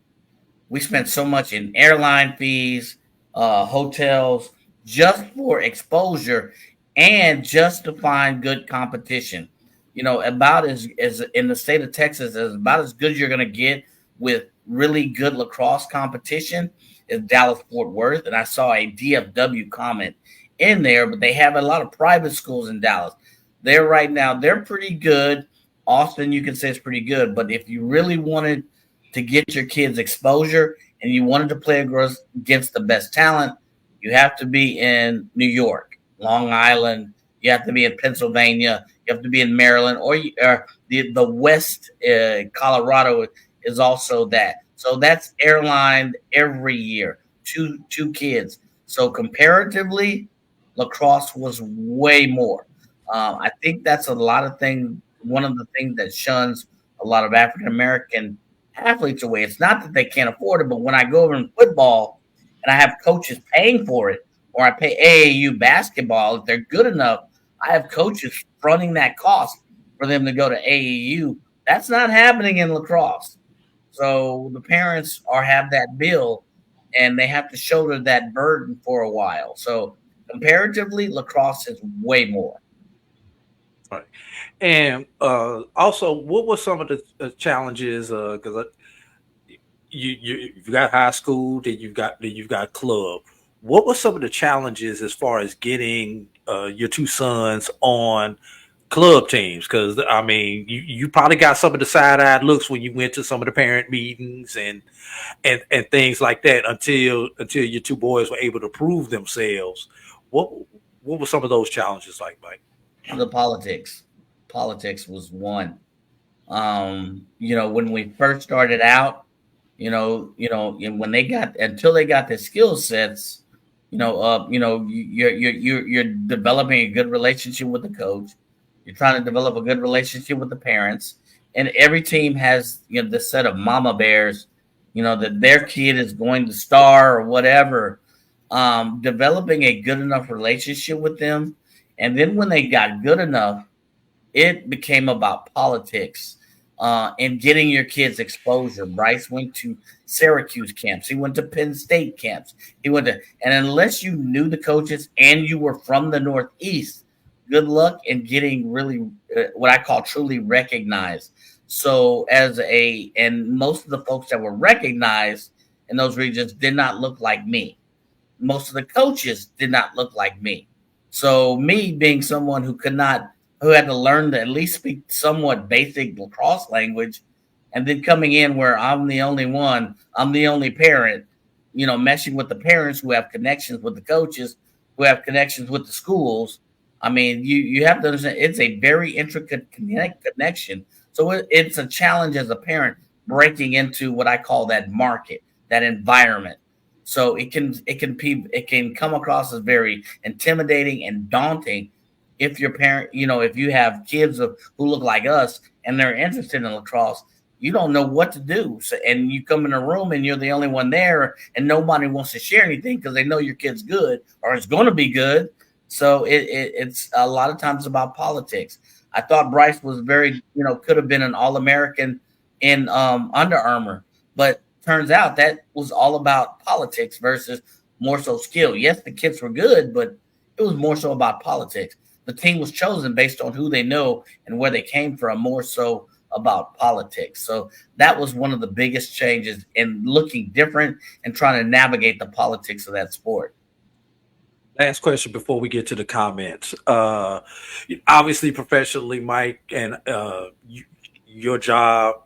We spent so much in airline fees, hotels, just for exposure and just to find good competition. You know, about as in the state of Texas, is about as good as you're going to get with really good lacrosse competition is Dallas-Fort Worth. And I saw a DFW comment in there, but they have a lot of private schools in Dallas. They're pretty good. Austin, you can say it's pretty good. But if you really wanted to get your kids exposure and you wanted to play against the best talent, you have to be in New York, Long Island. You have to be in Pennsylvania. You have to be in Maryland, or the West. Colorado is also that. So that's airlined every year. Two kids. So comparatively, lacrosse was way more. I think that's a lot of things one of the things that shuns a lot of African American athletes away. It's not that they can't afford it, but when I go over in football and I have coaches paying for it, or I pay AAU basketball, if they're good enough, I have coaches fronting that cost for them to go to AAU. That's not happening in lacrosse. So the parents have that bill, and they have to shoulder that burden for a while. So comparatively, lacrosse is way more. Right. And also, what were some of the challenges? Because you got high school, then you've got club. What were some of the challenges as far as getting your two sons on club teams? Because I mean, you probably got some of the side-eyed looks when you went to some of the parent meetings and things like that until your two boys were able to prove themselves. What were some of those challenges like, Mike? The politics was one. When we first started out, when they got their skill sets, you're developing a good relationship with the coach. You're trying to develop a good relationship with the parents, and every team has this set of mama bears, that their kid is going to star or whatever. Developing a good enough relationship with them, and then when they got good enough, it became about politics and getting your kids exposure. Bryce went to Syracuse camps. He went to Penn State camps. And unless you knew the coaches and you were from the Northeast, good luck in getting really what I call truly recognized. So and most of the folks that were recognized in those regions did not look like me. Most of the coaches did not look like me. So me being someone who had to learn to at least speak somewhat basic lacrosse language, and then coming in where I'm the only parent, meshing with the parents who have connections with the coaches, who have connections with the schools. I mean, you have to understand it's a very intricate connection. So it's a challenge as a parent breaking into what I call that market, that environment. So it can come across as very intimidating and daunting if your parent, if you have kids who look like us and they're interested in lacrosse, you don't know what to do. So, and you come in a room and you're the only one there, and nobody wants to share anything because they know your kid's good or it's going to be good. So it's a lot of times about politics. I thought Bryce was very, could have been an All-American in Under Armour, but turns out that was all about politics versus more so skill. Yes, the kids were good, but it was more so about politics. The team was chosen based on who they know and where they came from, more so about politics. So that was one of the biggest changes in looking different and trying to navigate the politics of that sport. Last question before we get to the comments. Obviously, professionally, Mike, and your job,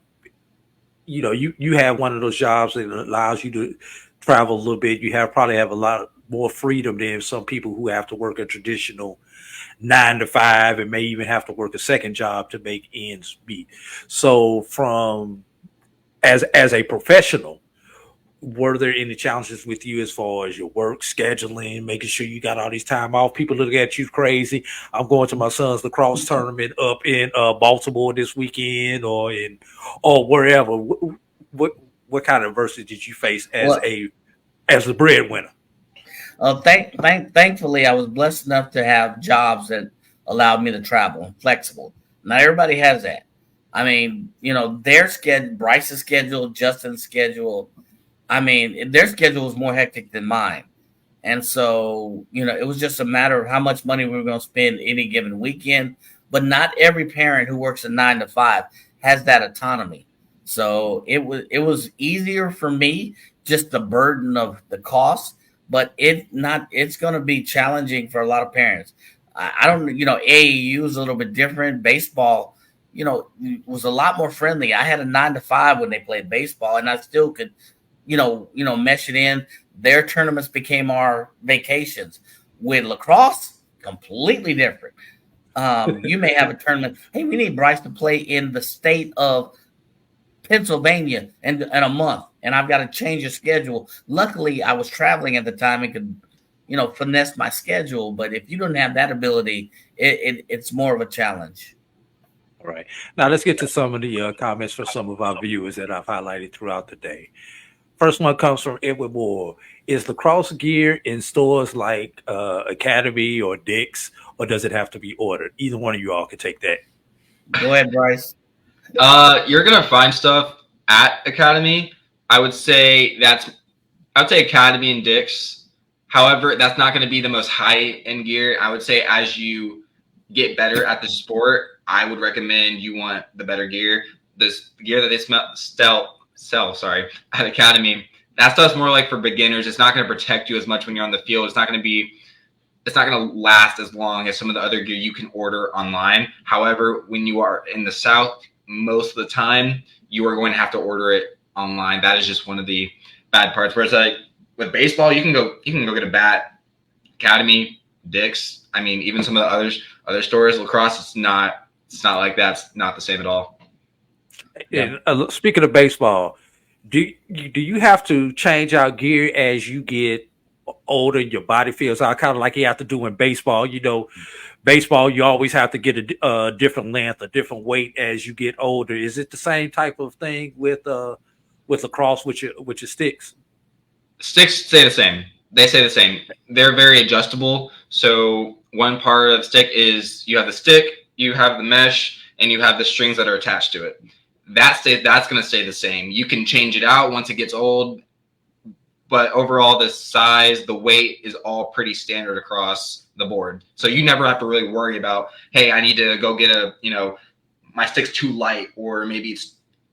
you have one of those jobs that allows you to travel a little bit. You probably have a lot more freedom than some people who have to work a traditional 9 to 5 and may even have to work a second job to make ends meet. So as a professional, were there any challenges with you as far as your work scheduling, making sure you got all these time off? People look at you crazy. I'm going to my son's lacrosse tournament up in Baltimore this weekend or wherever. What kind of adversity did you face as a breadwinner? Thankfully, I was blessed enough to have jobs that allowed me to travel and flexible. Not everybody has that. I mean, their schedule, Bryce's schedule, Justin's schedule. I mean, their schedule was more hectic than mine. And so, it was just a matter of how much money we were going to spend any given weekend. But not every parent who works a 9 to 5 has that autonomy. So it was easier for me, just the burden of the cost. But it's going to be challenging for a lot of parents. I don't, AAU is a little bit different. Baseball, was a lot more friendly. I had a 9 to 5 when they played baseball, and I still could, mesh it in. Their tournaments became our vacations. With lacrosse, completely different. You may have a tournament. Hey, we need Bryce to play in the state of Pennsylvania in a month, and I've got to change your schedule. Luckily, I was traveling at the time and could, finesse my schedule. But if you don't have that ability, it's more of a challenge. All right. Now let's get to some of the comments from some of our viewers that I've highlighted throughout the day. First one comes from Edward Moore. Is lacrosse gear in stores like Academy or Dick's, or does it have to be ordered? Either one of you all can take that. Go ahead, Bryce. You're gonna find stuff at Academy. I would say Academy and Dick's. However, that's not going to be the most high-end gear. I would say as you get better at the sport, I would recommend you want the better gear. This gear that they sell at Academy, that stuff's more like for beginners. It's not going to protect you as much when you're on the field. It's not going to last as long as some of the other gear you can order online. However, when you are in the South, most of the time you are going to have to order it online. That is just one of the bad parts. Whereas like with baseball, you can go get a bat, Academy, Dick's. I mean, even some of the other stores. Lacrosse, it's not like that. It's not the same at all. And speaking of baseball, do you have to change out gear as you get older and your body feels out, kind of like you have to do in baseball? You know, baseball, you always have to get a different length, a different weight as you get older. Is it the same type of thing with lacrosse with your sticks? Sticks stay the same. They stay the same. They're very adjustable. So one part of the stick is you have the stick, you have the mesh, and you have the strings that are attached to it. That's going to stay the same. You can change it out once it gets old, but overall the size, the weight is all pretty standard across the board. So you never have to really worry about, hey, I need to go get my stick's too light, or maybe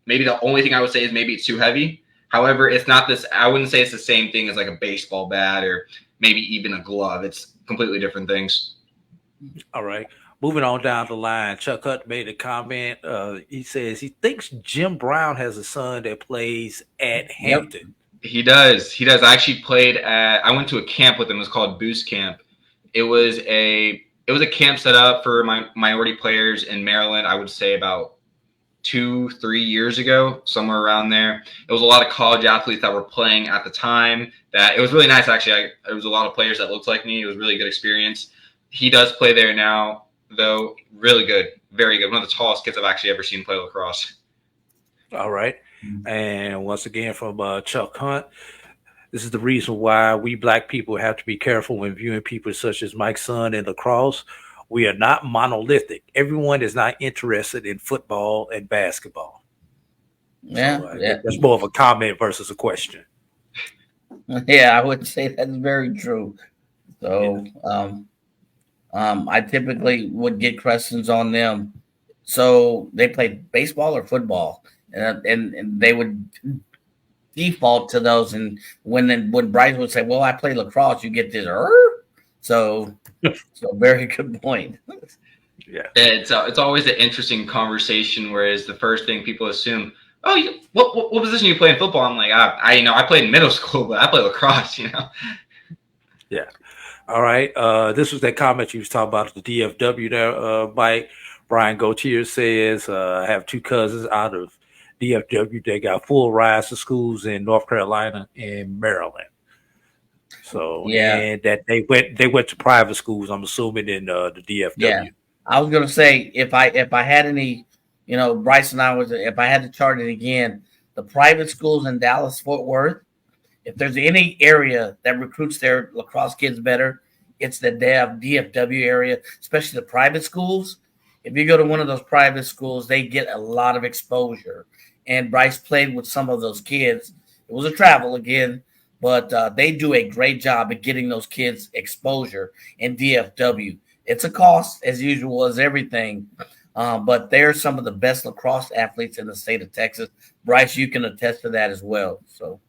the only thing I would say is maybe it's too heavy. However, it's not this. I wouldn't say it's the same thing as like a baseball bat or maybe even a glove. It's completely different things. All right. Moving on down the line, Chuck Hutt made a comment. He says he thinks Jim Brown has a son that plays at Hampton. Yep. He does. I actually I went to a camp with him. It was called Boost Camp. It was a camp set up for minority players in Maryland. I would say about 2-3 years ago, somewhere around there. It was a lot of college athletes that were playing at the time. That it was really nice, actually. There was a lot of players that looked like me. It was a really good experience. He does play there now, though. Really good, very good. One of the tallest kids I've actually ever seen play lacrosse. All right, and once again from Chuck Hunt. This is the reason why we Black people have to be careful when viewing people such as Mike's son in lacrosse. We are not monolithic. Everyone is not interested in football and basketball. Yeah, so, that's more of a comment versus a question. Yeah, I would say that's very true. So, I typically would get questions on them. So they play baseball or football, and they would default to those. And when Bryce would say, "Well, I play lacrosse," you get this. So very good point. Yeah, it's always an interesting conversation. Whereas the first thing people assume, oh, what position you play in football? I'm like, I played in middle school, but I play lacrosse. Yeah. All right. This was that comment you was talking about the DFW there, Mike. Brian Gauthier says, I have two cousins out of DFW. They got full rides to schools in North Carolina and Maryland. So and that they went to private schools, I'm assuming in the DFW. Yeah. I was gonna say if I had any, Bryce and if I had to chart it again, the private schools in Dallas, Fort Worth, if there's any area that recruits their lacrosse kids better, it's the DFW area, especially the private schools. If you go to one of those private schools, they get a lot of exposure. And Bryce played with some of those kids. It was a travel again, but they do a great job at getting those kids exposure in DFW. It's a cost, as usual, as everything. But they're some of the best lacrosse athletes in the state of Texas. Bryce, you can attest to that as well. So,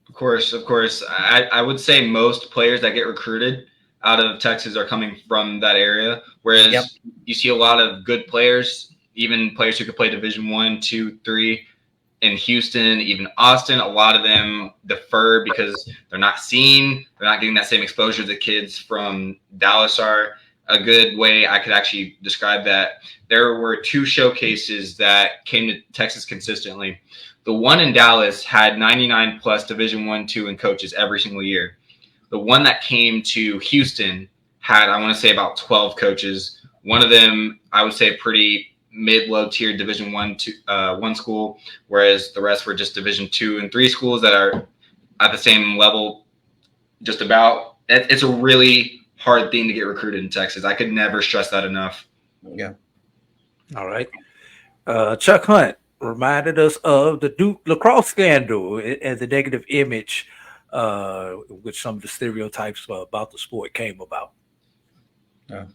Of course. I would say most players that get recruited out of Texas are coming from that area, whereas you see a lot of good players, even players who could play Division I, II, III in Houston, even Austin. A lot of them defer because they're not seen. They're not getting that same exposure the kids from Dallas are. A good way I could actually describe that, there were two showcases that came to Texas consistently. The one in Dallas had 99 plus Division I, II, and coaches every single year. The one that came to Houston had, I want to say, about 12 coaches. One of them, I would say, pretty mid-low tier Division 1 school, whereas the rest were just Division 2 and 3 schools that are at the same level. Just about. It's a really hard thing to get recruited in Texas. I could never stress that enough. Yeah. All right. Chuck Hunt reminded us of the Duke lacrosse scandal and the negative image which some of the stereotypes about the sport came about. Yeah.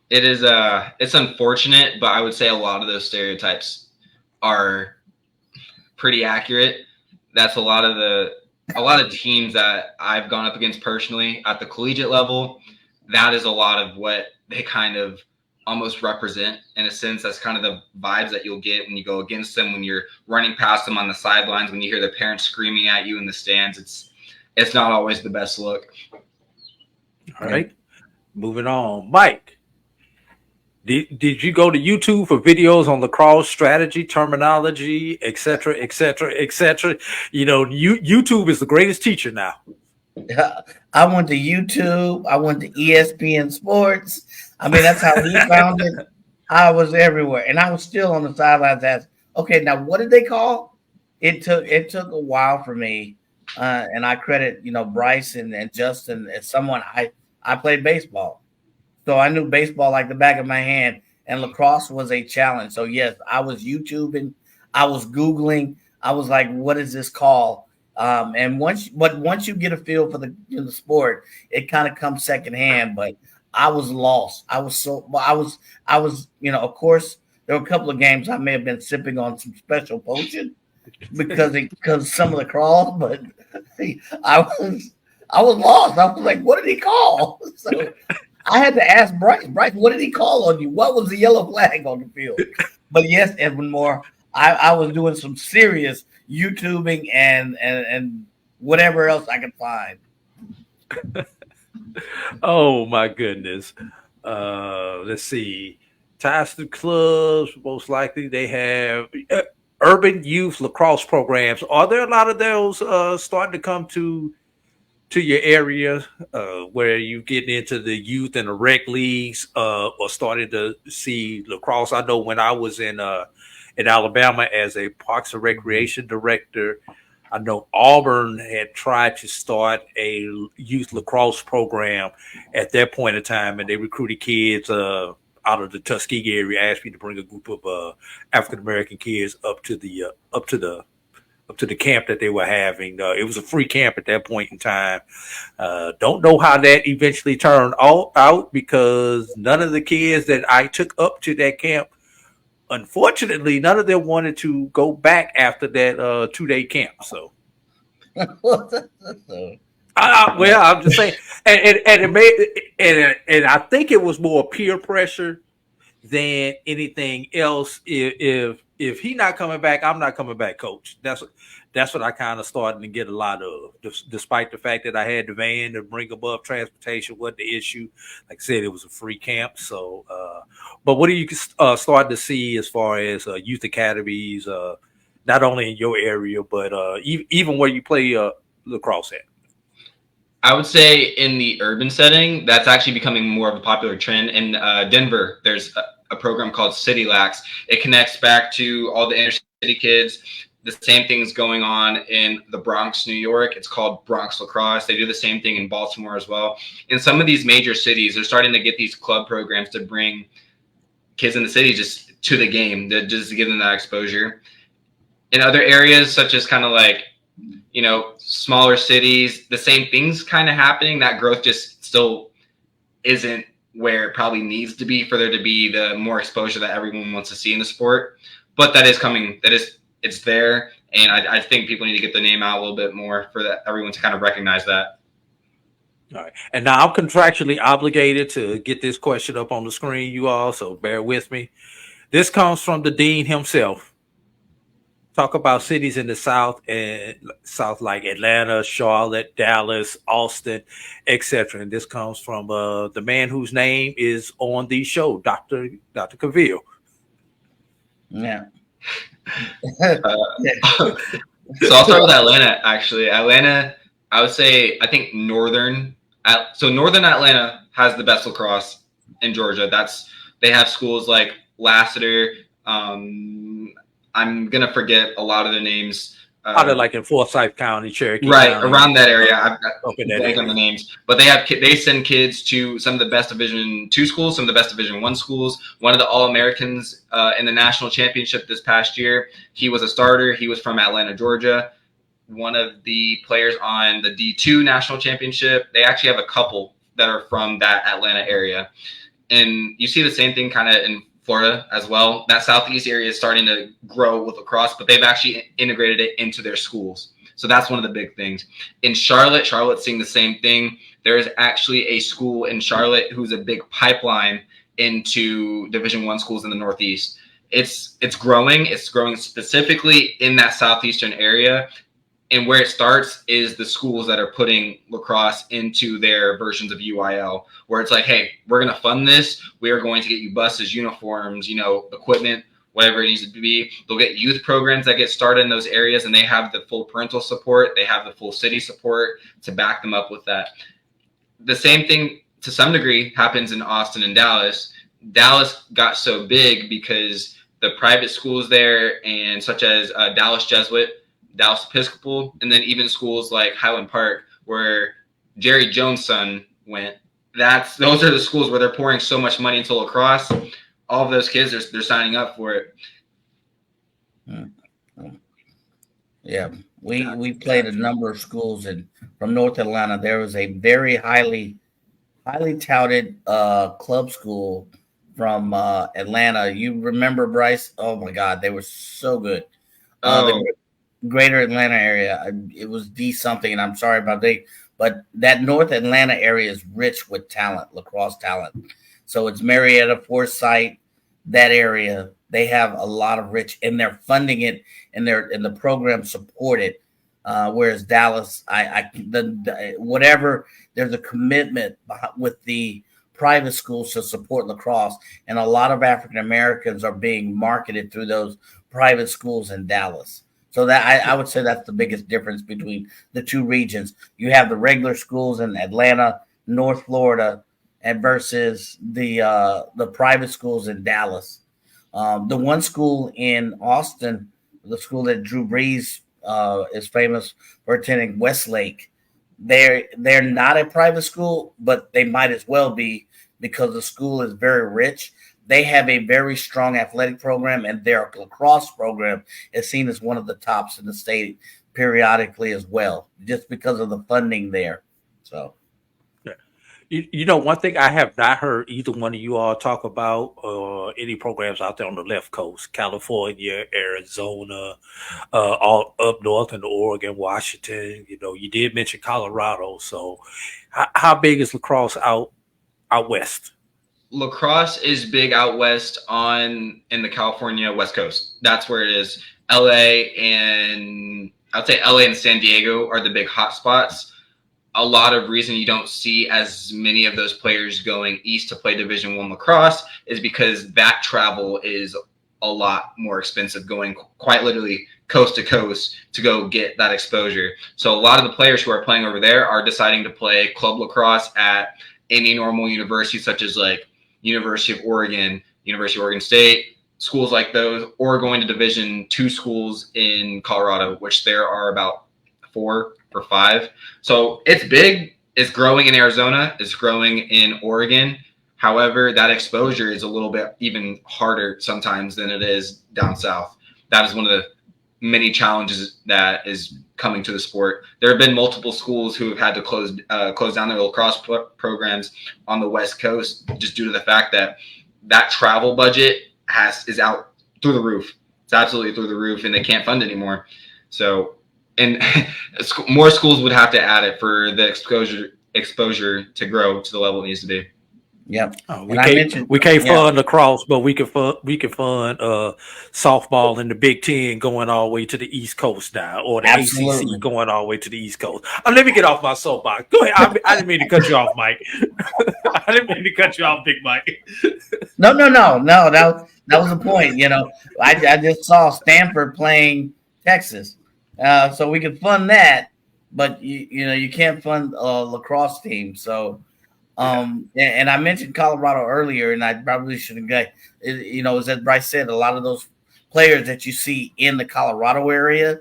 It is it's unfortunate, but I would say a lot of those stereotypes are pretty accurate. That's a lot of teams that I've gone up against personally at the collegiate level. That is a lot of what they kind of almost represent in a sense. That's kind of the vibes that you'll get when you go against them, when you're running past them on the sidelines, when you hear their parents screaming at you in the stands. It's not always the best look. All right. Moving on. Mike, did you go to YouTube for videos on lacrosse strategy, terminology, et cetera, et cetera, et cetera? You know, YouTube is the greatest teacher now. I went to YouTube. I went to ESPN Sports. I mean, that's how he found it. I was everywhere, and I was still on the sidelines asking, okay, now what did they call? It took a while for me, and I credit Bryce and Justin as someone I played baseball, so I knew baseball like the back of my hand, and lacrosse was a challenge. So yes, I was YouTubing, I was Googling, I was like, what is this called? And once you get a feel for the sport, it kind of comes secondhand. But I was lost. I was, of course, there were a couple of games I may have been sipping on some special potion because some of the calls, but I was lost. I was like, what did he call? So I had to ask Bryce, what did he call on you? What was the yellow flag on the field? But yes, Edwin Moore, I was doing some serious YouTubing and whatever else I could find. Oh my goodness. Let's see. Ties to clubs, most likely they have urban youth lacrosse programs. Are there a lot of those starting to come to your area where you getting into the youth and the rec leagues or starting to see lacrosse? I know when I was in Alabama as a Parks and Recreation director, I know Auburn had tried to start a youth lacrosse program at that point in time, and they recruited kids out of the Tuskegee area. Asked me to bring a group of African American kids up to the camp that they were having. It was a free camp at that point in time. Don't know how that eventually turned out because none of the kids that I took up to that camp, unfortunately, none of them wanted to go back after that 2-day camp. So, I'm just saying, and it made, and I think it was more peer pressure than anything else. If he not coming back, I'm not coming back, coach. That's what I kind of started to get a lot of, despite the fact that I had the van to bring above transportation wasn't the issue. Like I said, it was a free camp. So, but what do you start to see as far as youth academies, not only in your area, but even where you play lacrosse at? I would say in the urban setting, that's actually becoming more of a popular trend. In Denver, there's a program called City Lax. It connects back to all the inner city kids. The same thing's going on in the Bronx, New York. It's called Bronx Lacrosse. They do the same thing in Baltimore as well. In some of these major cities, they're starting to get these club programs to bring kids in the city just to the game, just to give them that exposure. In other areas, such as kind of like, smaller cities, the same thing's kind of happening. That growth just still isn't where it probably needs to be for there to be the more exposure that everyone wants to see in the sport. But that is coming. It's there. And I think people need to get the name out a little bit more for that, everyone to kind of recognize that. All right. And now I'm contractually obligated to get this question up on the screen, you all, so bear with me. This comes from the dean himself. Talk about cities in the South like Atlanta, Charlotte, Dallas, Austin, etc. And this comes from the man whose name is on the show, Dr. Cavil. Yeah. So I'll start with Atlanta, actually. Atlanta, I would say, I think northern Atlanta has the best lacrosse in Georgia. They have schools like Lassiter, I'm gonna forget a lot of their names. Probably like in Forsyth County, Cherokee right County, around that area. I've got in that blank on the names, but they send kids to some of the best Division II schools, some of the best Division I schools. One of the All-Americans in the national championship this past year, he was a starter. He was from Atlanta, Georgia. One of the players on the D2 national championship. They actually have a couple that are from that Atlanta area, and you see the same thing kind of in Florida as well. That Southeast area is starting to grow with lacrosse, but they've actually integrated it into their schools. So that's one of the big things. In Charlotte's seeing the same thing. There is actually a school in Charlotte who's a big pipeline into Division I schools in the Northeast. It's growing. It's growing specifically in that Southeastern area. And where it starts is the schools that are putting lacrosse into their versions of UIL, where it's like, hey, we're going to fund this. We are going to get you buses, uniforms, equipment, whatever it needs to be. They'll get youth programs that get started in those areas, and they have the full parental support. They have the full city support to back them up with that. The same thing, to some degree, happens in Austin and Dallas. Dallas got so big because the private schools there, and such as Dallas Jesuit, Dallas Episcopal, and then even schools like Highland Park, where Jerry Jones' son went. Those are the schools where they're pouring so much money into lacrosse. All of those kids, they're signing up for it. Yeah, we played a number of schools, and from North Atlanta, there was a very highly touted club school from Atlanta. You remember, Bryce? Oh my God, they were so good. The Greater Atlanta area, it was D something, and I'm sorry about that, but that North Atlanta area is rich with talent, lacrosse talent. So it's Marietta, Forsyth, that area. They have a lot of rich, and they're funding it, and the program support it. Whereas Dallas, whatever, there's a commitment with the private schools to support lacrosse, and a lot of African Americans are being marketed through those private schools in Dallas. So that I would say that's the biggest difference between the two regions. You have the regular schools in Atlanta, North Florida, and versus the private schools in Dallas. The one school in Austin, the school that Drew Brees is famous for attending, Westlake, they're not a private school, but they might as well be because the school is very rich. They have a very strong athletic program, and their lacrosse program is seen as one of the tops in the state periodically as well, just because of the funding there. So, one thing I have not heard either one of you all talk about any programs out there on the left coast, California, Arizona, all up north in Oregon, Washington. You did mention Colorado. So how big is lacrosse out west? Lacrosse is big out west in the California West Coast. That's where it is. LA and San Diego are the big hot spots. A lot of reason you don't see as many of those players going east to play Division I lacrosse is because that travel is a lot more expensive, going quite literally coast to coast to go get that exposure. So a lot of the players who are playing over there are deciding to play club lacrosse at any normal university, such as like University of Oregon, University of Oregon State, schools like those, or going to Division II schools in Colorado, which there are about 4 or 5. So it's big. It's growing in Arizona. It's growing in Oregon. However, that exposure is a little bit even harder sometimes than it is down south. That is one of the many challenges that is coming to the sport. There have been multiple schools who have had to close down their lacrosse programs on the West Coast just due to the fact that travel budget is out through the roof. It's absolutely through the roof, and they can't fund anymore. So, and more schools would have to add it for the exposure to grow to the level it needs to be. Yep. We can't fund lacrosse, but we can fund softball in the Big Ten going all the way to the East Coast now, or the ACC going all the way to the East Coast. Let me get off my soapbox. Go ahead. I didn't mean to cut you off, Mike. I didn't mean to cut you off, Big Mike. No. That was the point. I just saw Stanford playing Texas, so we can fund that, but you can't fund a lacrosse team. So. And I mentioned Colorado earlier, and I probably shouldn't get, as Bryce said, a lot of those players that you see in the Colorado area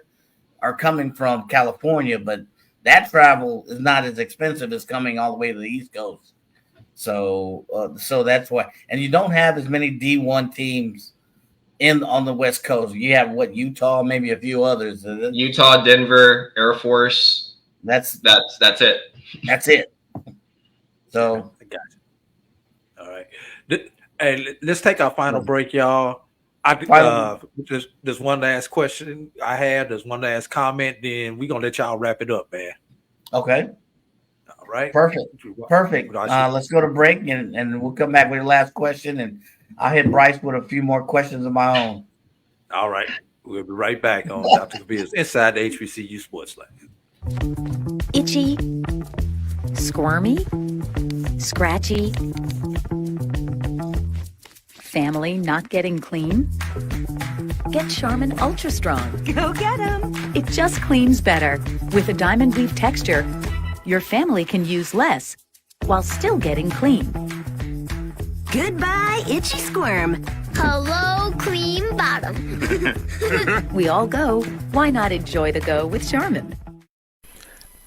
are coming from California, but that travel is not as expensive as coming all the way to the East Coast. So that's why, and you don't have as many D1 teams on the West Coast. You have Utah, maybe a few others. Utah, Denver, Air Force. That's it. That's it. So I got you. All right. Hey, let's take our final break, y'all. There's one last question I have. There's one last comment. Then we're gonna let y'all wrap it up, man. Okay. All right. Perfect. Let's go to break and we'll come back with the last question, and I'll hit Bryce with a few more questions of my own. All right. We'll be right back on Dr. Cavil's Inside the HBCU Sports Lab. Itchy, squirmy, scratchy, family not getting clean? Get Charmin Ultra Strong. Go get 'em. It just cleans better. With a diamond weave texture, your family can use less while still getting clean. Goodbye, itchy squirm. Hello, cream bottom. We all go. Why not enjoy the go with Charmin?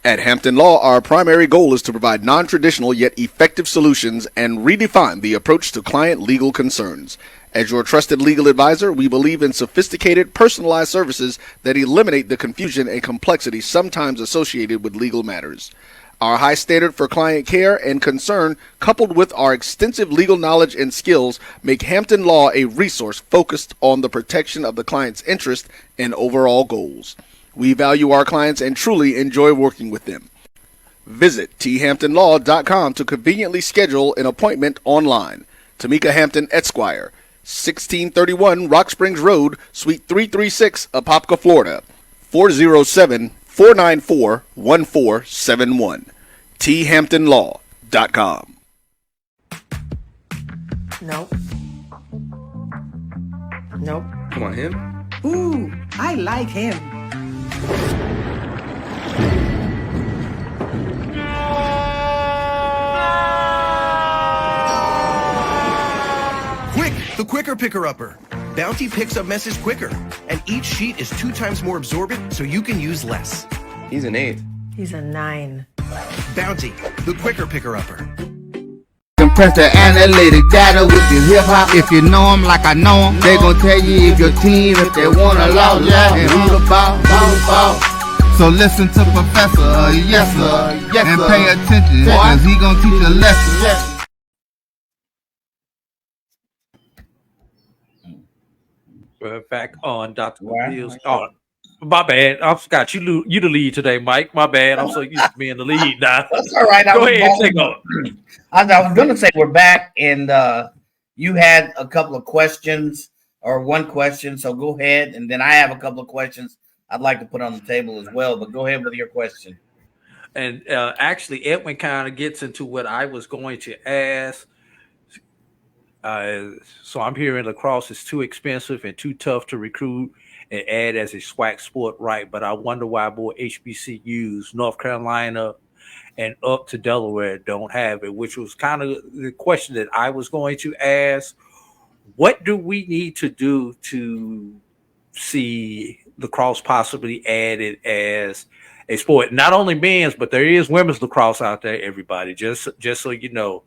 At Hampton Law, our primary goal is to provide non-traditional yet effective solutions and redefine the approach to client legal concerns. As your trusted legal advisor, we believe in sophisticated, personalized services that eliminate the confusion and complexity sometimes associated with legal matters. Our high standard for client care and concern, coupled with our extensive legal knowledge and skills, make Hampton Law a resource focused on the protection of the client's interest and overall goals. We value our clients and truly enjoy working with them. Visit thamptonlaw.com to conveniently schedule an appointment online. Tamika Hampton Esquire, 1631 Rock Springs Road, Suite 336, Apopka, Florida, 407-494-1471. thamptonlaw.com. Nope. Nope. Come on, him. Ooh, I like him. Quick, the quicker picker-upper. Bounty picks up messes quicker, and each sheet is 2 times more absorbent, so you can use less. He's an 8. He's a 9. Bounty, the quicker picker-upper. Compress the analytic data with your hip hop. If you know them like I know them, they gon' tell you if your team, if they want to lose, and who the ball. So listen to Professor, yes sir, and pay attention, cause he gon' teach a lesson. We're back on Dr. Cavil's. Oh, my bad. I forgot you the lead today, Mike. My bad. I'm so used to being the lead now. That's all right. Go ahead and take over. I was going to say we're back, and you had a couple of questions or one question, so go ahead, and then I have a couple of questions I'd like to put on the table as well, but go ahead with your question. And actually, Edwin kind of gets into what I was going to ask. So I'm hearing lacrosse is too expensive and too tough to recruit and add as a SWAC sport, right? But I wonder why more HBCUs, North Carolina and up to Delaware, don't have it, which was kind of the question that I was going to ask. What do we need to do to see lacrosse possibly added as a sport? Not only men's, but there is women's lacrosse out there, everybody, just so you know,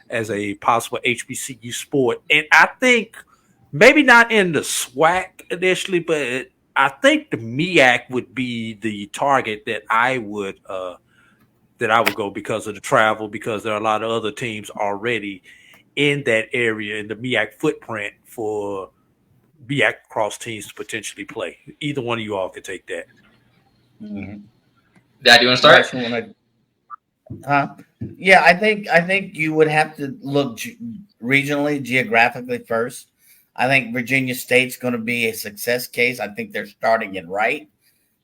as a possible HBCU sport. And I think maybe not in the SWAC initially, but I think the MEAC would be the target that I would go because of the travel, because there are a lot of other teams already in that area in the MEAC footprint for MEAC cross teams to potentially play. Either one of you all could take that. Mm-hmm. Dad, you want to start? Yeah, I think you would have to look regionally, geographically first. I think Virginia State's going to be a success case. I think they're starting it right.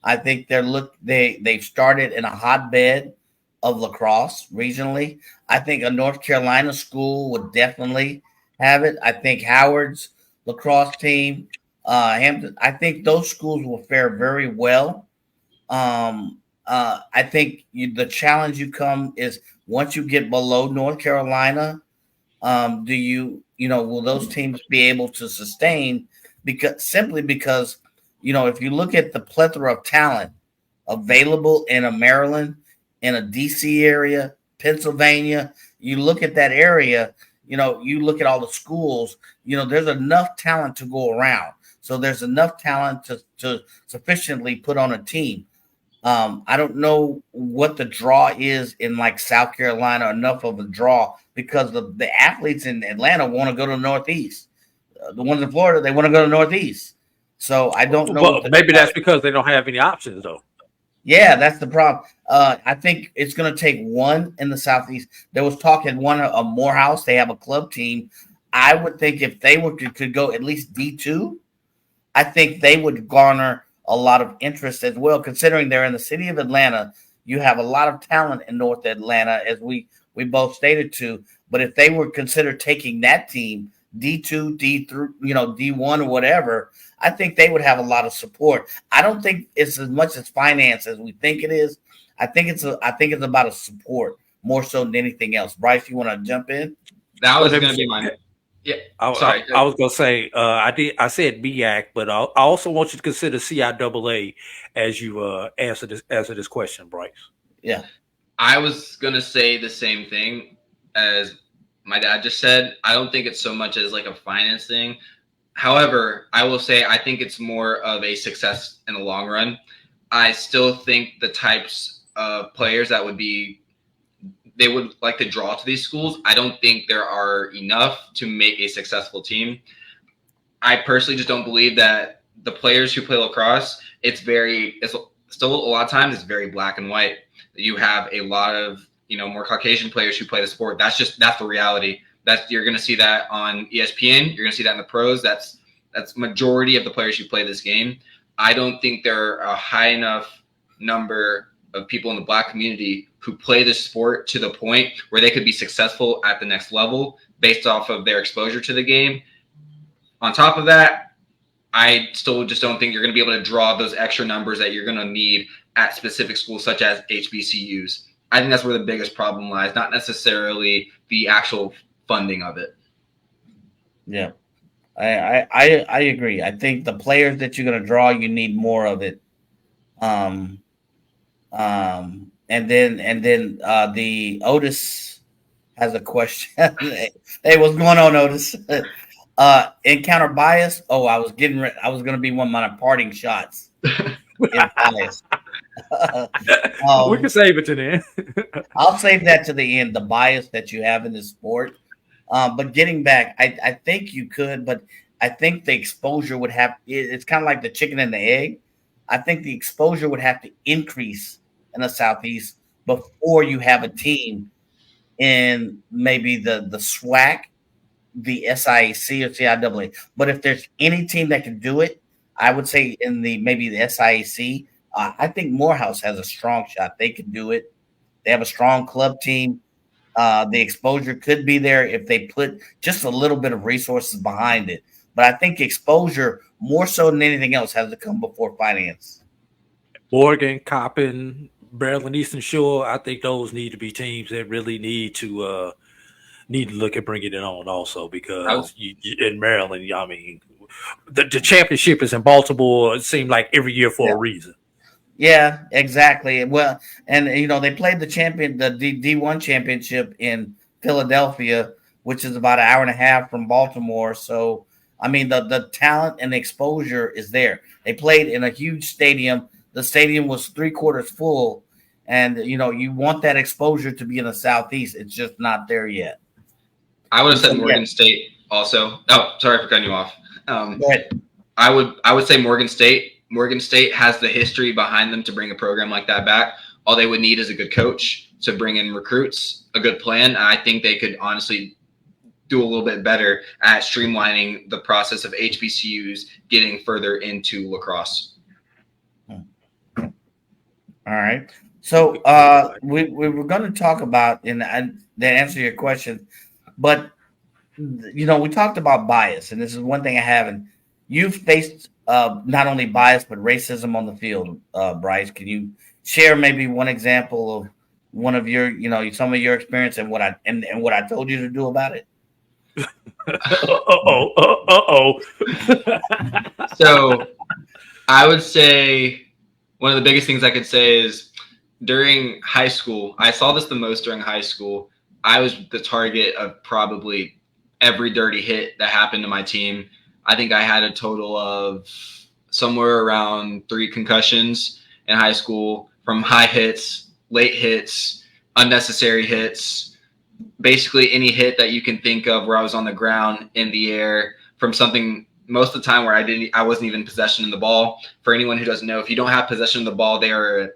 I think they've started in a hotbed of lacrosse regionally. I think a North Carolina school would definitely have it. I think Howard's lacrosse team, Hampton, I think those schools will fare very well. I think the challenge you come is once you get below North Carolina, will those teams be able to sustain? Because if you look at the plethora of talent available in a Maryland, in a DC area, Pennsylvania, you look at that area, you look at all the schools, there's enough talent to go around. So there's enough talent to sufficiently put on a team. I don't know what the draw is in like South Carolina, enough of a draw, because the athletes in Atlanta want to go to the Northeast. The ones in Florida, they want to go to the Northeast. So I don't know. Well, maybe that's because they don't have any options, though. Yeah, that's the problem. I think it's going to take one in the Southeast. There was talk at a Morehouse. They have a club team. I would think if they could go at least D2, I think they would garner a lot of interest as well, considering they're in the city of Atlanta. You have a lot of talent in North Atlanta, as we both stated to. But if they were considered taking that team, D2, D3, D1 or whatever, I think they would have a lot of support. I don't think it's as much as finance as we think it is. I think it's about a support more so than anything else. Bryce, you want to jump in? That was going to be my. Yeah, sorry. I was going to say I said MEAC, but I also want you to consider CIAA as you answer this question, Bryce. Yeah, I was going to say the same thing as my dad just said. I don't think it's so much as like a finance thing. However, I will say I think it's more of a success in the long run. I still think the types of players that they would like to draw to these schools, I don't think there are enough to make a successful team. I personally just don't believe that the players who play lacrosse, it's still a lot of times it's very black and white. You have a lot of more Caucasian players who play the sport. That's the reality. You're going to see that on ESPN. You're going to see that in the pros. That's majority of the players who play this game. I don't think there are a high enough number of people in the black community who play this sport to the point where they could be successful at the next level based off of their exposure to the game. On top of that, I still just don't think you're going to be able to draw those extra numbers that you're going to need at specific schools such as HBCUs. I think that's where the biggest problem lies, not necessarily the actual funding of it. Yeah, I agree. I think the players that you're going to draw, you need more of it. And then the Otis has a question. Hey, what's going on, Otis? Encounter bias. Oh, I was going to be one of my parting shots. Bias. We can save it to the end. I'll save that to the end. The bias that you have in this sport. But getting back, I think you could, but I think the exposure would have. It's kind of like the chicken and the egg. I think the exposure would have to increase in the Southeast before you have a team in maybe the SWAC, the SIAC, or CIAA. But if there's any team that can do it, I would say in maybe the SIAC. I think Morehouse has a strong shot. They can do it. They have a strong club team. The exposure could be there if they put just a little bit of resources behind it. But I think exposure, more so than anything else, has to come before finance. Morgan, Coppin, Maryland Eastern Shore, I think those need to be teams that really need to look at bringing it on also, because in Maryland, I mean, the championship is in Baltimore. It seemed like every year for a reason. Yeah, exactly. Well, and they played the D1 championship in Philadelphia, which is about an hour and a half from Baltimore. So, I mean, the talent and the exposure is there. They played in a huge stadium. The stadium was 3/4 full, and you want that exposure to be in the Southeast. It's just not there yet. I would have said Morgan State also. Oh, sorry for cutting you off. I would say Morgan State. Morgan State has the history behind them to bring a program like that back. All they would need is a good coach to bring in recruits, a good plan. I think they could honestly do a little bit better at streamlining the process of HBCUs getting further into lacrosse. All right. So we were going to talk about, and to answer your question, but we talked about bias, and this is one thing I haven't. You've faced not only bias but racism on the field, Bryce. Can you share maybe one example one of your, some of your experience and what I told you to do about it? So I would say one of the biggest things I could say is during high school, I saw this the most during high school. I was the target of probably every dirty hit that happened to my team. I think I had a total of somewhere around 3 concussions in high school from high hits, late hits, unnecessary hits, basically any hit that you can think of where I was on the ground, in the air, from something most of the time where I wasn't even in possession of the ball. For anyone who doesn't know, if you don't have possession of the ball,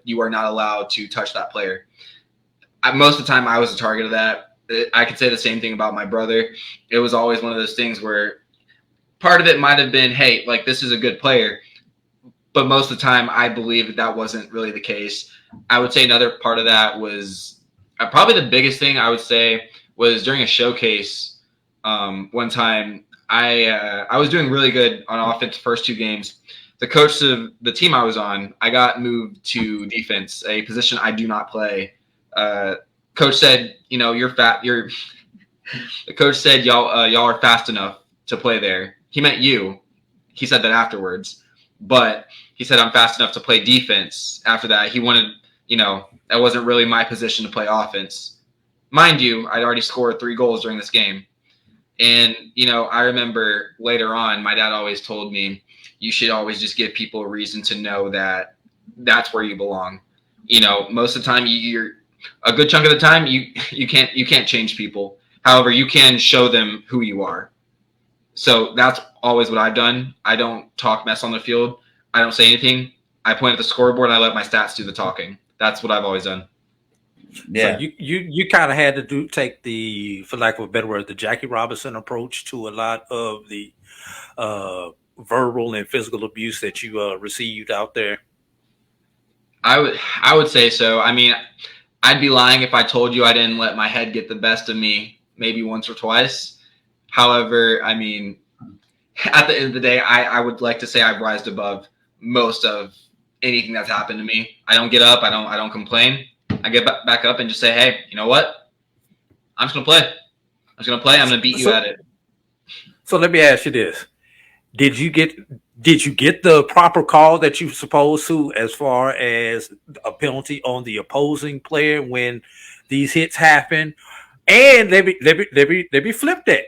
you are not allowed to touch that player. Most of the time I was a target of that. I could say the same thing about my brother. It was always one of those things where part of it might have been, hey, like, this is a good player. But most of the time I believe that wasn't really the case. I would say another part of that was probably the biggest thing I would say was during a showcase. One time I was doing really good on offense first 2 games. The coach of the team I was on, I got moved to defense, a position I do not play. Coach said, you're fat. The coach said, y'all are fast enough to play there. He meant you. He said that afterwards, but he said I'm fast enough to play defense. After that, he wanted, that wasn't really my position to play offense. Mind you, I'd already scored 3 goals during this game. And, I remember later on, my dad always told me, you should always just give people a reason to know that that's where you belong. Most of the time, you're a good chunk of the time, you can't change people. However, you can show them who you are. So that's always what I've done. I don't talk mess on the field. I don't say anything. I point at the scoreboard and I let my stats do the talking. That's what I've always done. Yeah. So you kind of had to take the, for lack of a better word, the Jackie Robinson approach to a lot of the verbal and physical abuse that you received out there. I would say so. I mean, I'd be lying if I told you I didn't let my head get the best of me maybe once or twice. However, I mean, at the end of the day, I would like to say I've rised above most of anything that's happened to me. I don't get up. I don't complain. I get back up and just say, hey, you know what? I'm just going to play. I'm just going to play. I'm going to beat you at it. So let me ask you this. Did you get the proper call that you were supposed to as far as a penalty on the opposing player when these hits happen? And let me flip that.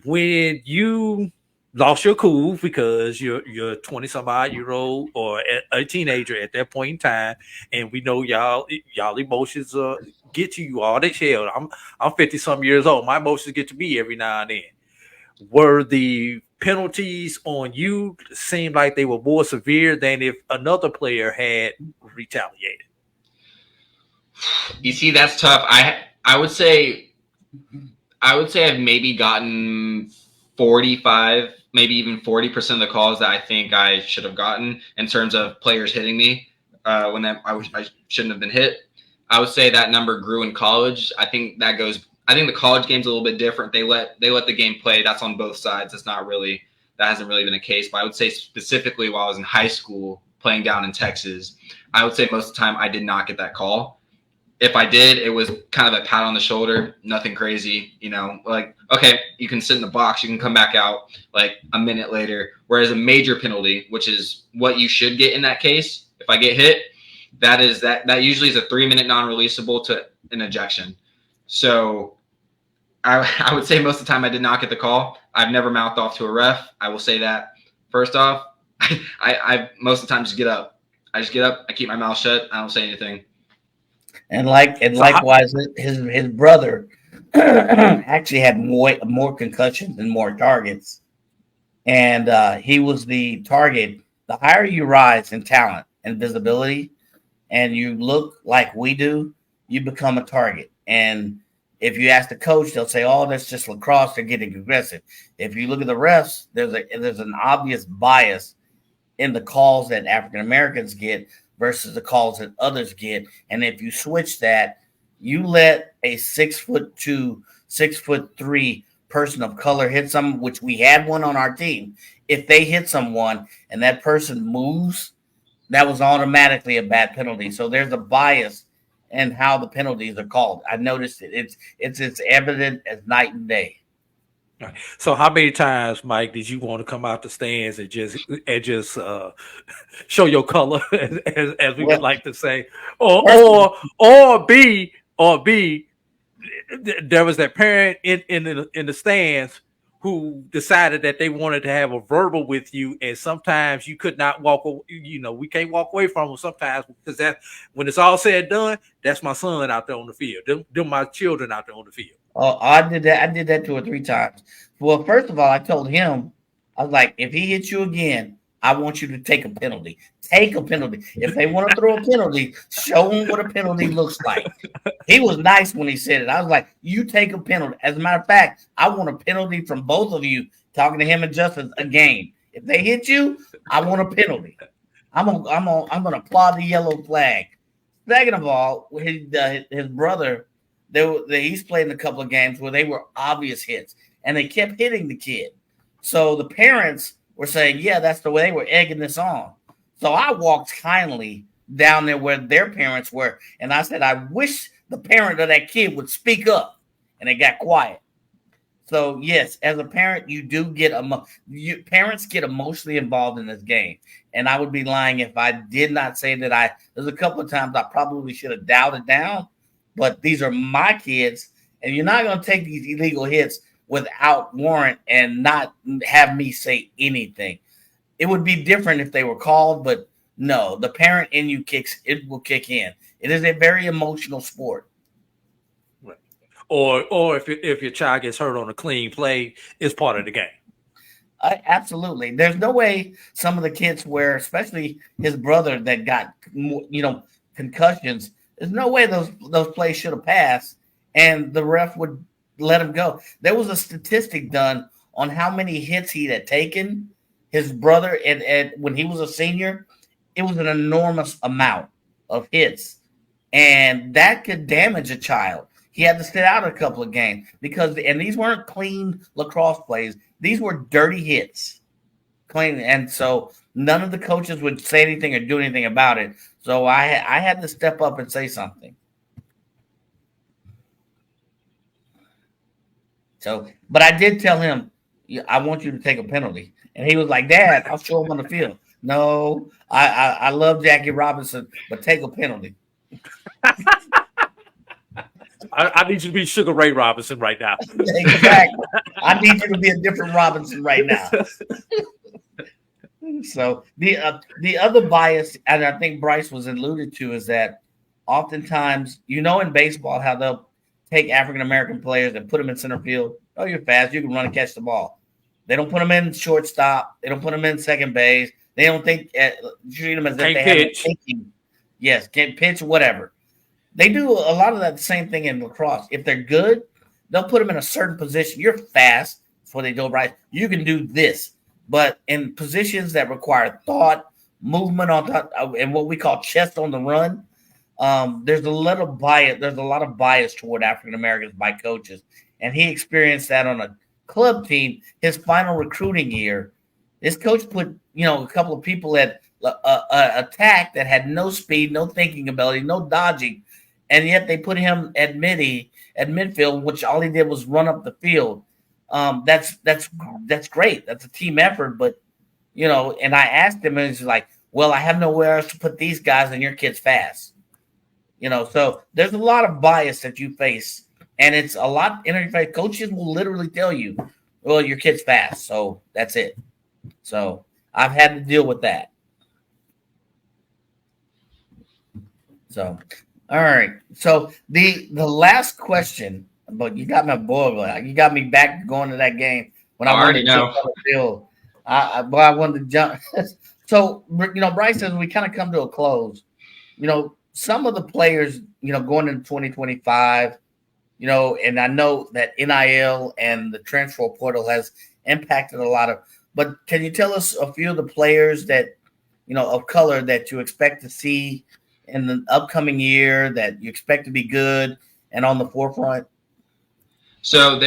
When you lost your cool because you're 20-some-odd-year-old or a teenager at that point in time, and we know y'all emotions get to you all this hell. I'm 50-some years old. My emotions get to me every now and then. Were the penalties on you seemed like they were more severe than if another player had retaliated? You see, that's tough. I would say I've maybe gotten 45, maybe even 40% of the calls that I think I should have gotten in terms of players hitting me when I shouldn't have been hit. I would say that number grew in college. I think the college game's a little bit different. They let the game play. That's on both sides. That hasn't really been the case. But I would say specifically while I was in high school playing down in Texas, I would say most of the time I did not get that call. If I did, it was kind of a pat on the shoulder, nothing crazy, like, okay, you can sit in the box, you can come back out like a minute later. Whereas a major penalty, which is what you should get in that case, if I get hit, that usually is a 3-minute non-releasable to an ejection. So I would say most of the time I did not get the call. I've never mouthed off to a ref. I will say that. First off, I most of the time just get up. I just get up, I keep my mouth shut, I don't say anything. And likewise, his brother actually had more concussions and more targets, and he was the target. The higher you rise in talent and visibility, and you look like we do, you become a target. And if you ask the coach, they'll say, "Oh, that's just lacrosse. They're getting aggressive." If you look at the refs, there's an obvious bias in the calls that African Americans get versus the calls that others get. And if you switch that, you let a 6'2", 6'3" person of color hit someone, which we had one on our team. If they hit someone and that person moves, that was automatically a bad penalty. So there's a bias and how the penalties are called. I noticed it. It's as evident as night and day. Right. So how many times, Mike, did you want to come out the stands and just show your color, as we would like to say, or B, there was that parent in the stands who decided that they wanted to have a verbal with you, and sometimes you could not walk. We can't walk away from them sometimes, because that when it's all said and done, that's my son out there on the field. Them my children out there on the field. Oh, I did that. I did that 2 or 3 times. Well, first of all, I told him, I was like, if he hits you again, I want you to take a penalty. Take a penalty. If they want to throw a penalty, show them what a penalty looks like. He was nice when he said it. I was like, you take a penalty. As a matter of fact, I want a penalty from both of you, talking to him and Justin, a game. If they hit you, I want a penalty. I'm gonna applaud the yellow flag. Second of all, his brother, he's played in a couple of games where they were obvious hits, and they kept hitting the kid. So the parents were saying, yeah, that's the way they were egging this on. So I walked kindly down there where their parents were, and I said, I wish the parent of that kid would speak up, and they got quiet. So yes, as a parent, you do get parents get emotionally involved in this game, and I would be lying if I did not say that. There's a couple of times I probably should have dialed it down, but these are my kids, and you're not going to take these illegal hits without warrant and not have me say anything. It would be different if they were called, but no, the parent in you will kick in. It is a very emotional sport. Right. Or if your child gets hurt on a clean play, it's part of the game. Absolutely. There's no way some of the kids where, especially his brother that got, concussions, there's no way those plays should have passed and the ref would let him go. There was a statistic done on how many hits he had taken, his brother, and when he was a senior, it was an enormous amount of hits. And that could damage a child. He had to sit out a couple of games and these weren't clean lacrosse plays. These were dirty hits. Clean. And so none of the coaches would say anything or do anything about it. So I had to step up and say something. So, but I did tell him, I want you to take a penalty. And he was like, Dad, I'll show him on the field. No, I love Jackie Robinson, but take a penalty. I need you to be Sugar Ray Robinson right now. Exactly. I need you to be a different Robinson right now. So the other bias, and I think Bryce was alluded to, is that oftentimes, in baseball, how they'll take African-American players and put them in center field. Oh, you're fast. You can run and catch the ball. They don't put them in shortstop. They don't put them in second base. They don't treat them as if they have thinking. Yes, can't pitch, whatever. They do a lot of that same thing in lacrosse. If they're good, they'll put them in a certain position. You're fast. That's what they do, right? You can do this. But in positions that require thought, movement on top, and what we call chest on the run, there's a lot of bias. There's a lot of bias toward African Americans by coaches, and he experienced that on a club team. His final recruiting year, this coach put a couple of people at attack that had no speed, no thinking ability, no dodging, and yet they put him at midfield, which all he did was run up the field. That's great. That's a team effort, but and I asked him, and he's like, well, I have nowhere else to put these guys, and your kid's fast. So there's a lot of bias that you face, and it's a lot. Coaches will literally tell you, well, your kid's fast, so that's it. So I've had to deal with that. So, all right. So the last question, but you got my boy, you got me back going to that game when I wanted to jump on the field. I wanted to jump. So, Bryce, as we kind of come to a close, some of the players, going into 2025, and I know that NIL and the transfer portal has impacted a lot of, but can you tell us a few of the players that, of color that you expect to see in the upcoming year that you expect to be good and on the forefront? So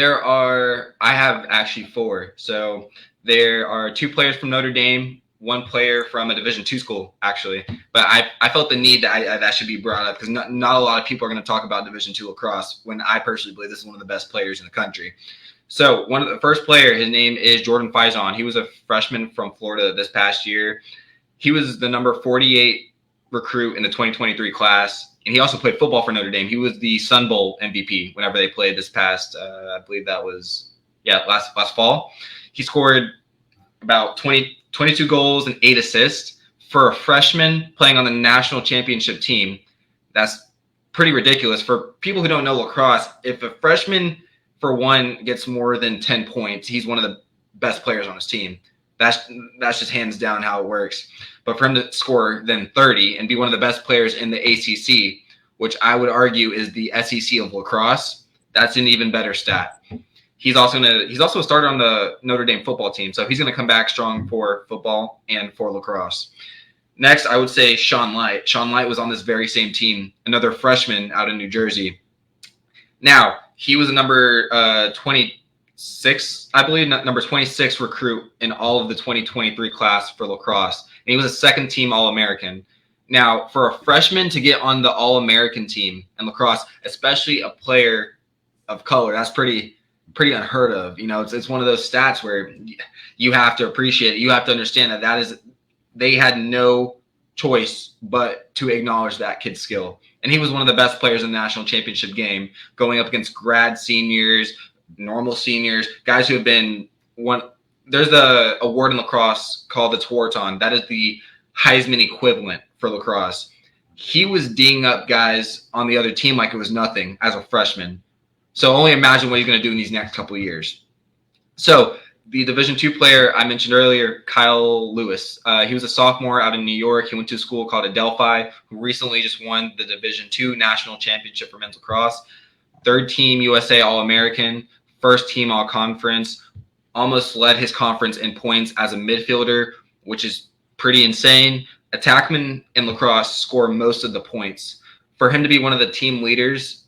I have actually 4. So there are 2 players from Notre Dame, one player from a Division II school, actually. But I felt the need that should be brought up because not a lot of people are going to talk about Division II lacrosse when I personally believe this is one of the best players in the country. So one of the first player, his name is Jordan Faison. He was a freshman from Florida this past year. He was the number 48 recruit in the 2023 class, and he also played football for Notre Dame. He was the Sun Bowl MVP whenever they played this past, I believe that was, last fall. He scored about 22 goals and 8 assists for a freshman playing on the national championship team. That's pretty ridiculous. For people who don't know lacrosse, if a freshman, for one, gets more than 10 points, he's one of the best players on his team. That's just hands down how it works. But for him to score then 30 and be one of the best players in the ACC, which I would argue is the SEC of lacrosse, that's an even better stat. He's also a starter on the Notre Dame football team, so he's going to come back strong for football and for lacrosse. Next, I would say Sean Light. Sean Light was on this very same team, another freshman out in New Jersey. Now, he was a number 26, I believe, number 26 recruit in all of the 2023 class for lacrosse. And he was a second-team All-American. Now, for a freshman to get on the All-American team in lacrosse, especially a player of color, that's pretty unheard of. You know, it's one of those stats where you have to appreciate it. You have to understand that they had no choice but to acknowledge that kid's skill. And he was one of the best players in the national championship game, going up against grad seniors, normal seniors, guys who have been one. There's the award in lacrosse called the Tewaaraton. That is the Heisman equivalent for lacrosse. He was D'ing up guys on the other team like it was nothing as a freshman. So only imagine what he's going to do in these next couple of years. So the Division II player I mentioned earlier, Kyle Lewis, he was a sophomore out in New York. He went to a school called Adelphi, who recently just won the Division II national championship for men's lacrosse. Third team USA All-American, first team All-Conference, almost led his conference in points as a midfielder, which is pretty insane. Attackmen in lacrosse score most of the points. For him to be one of the team leaders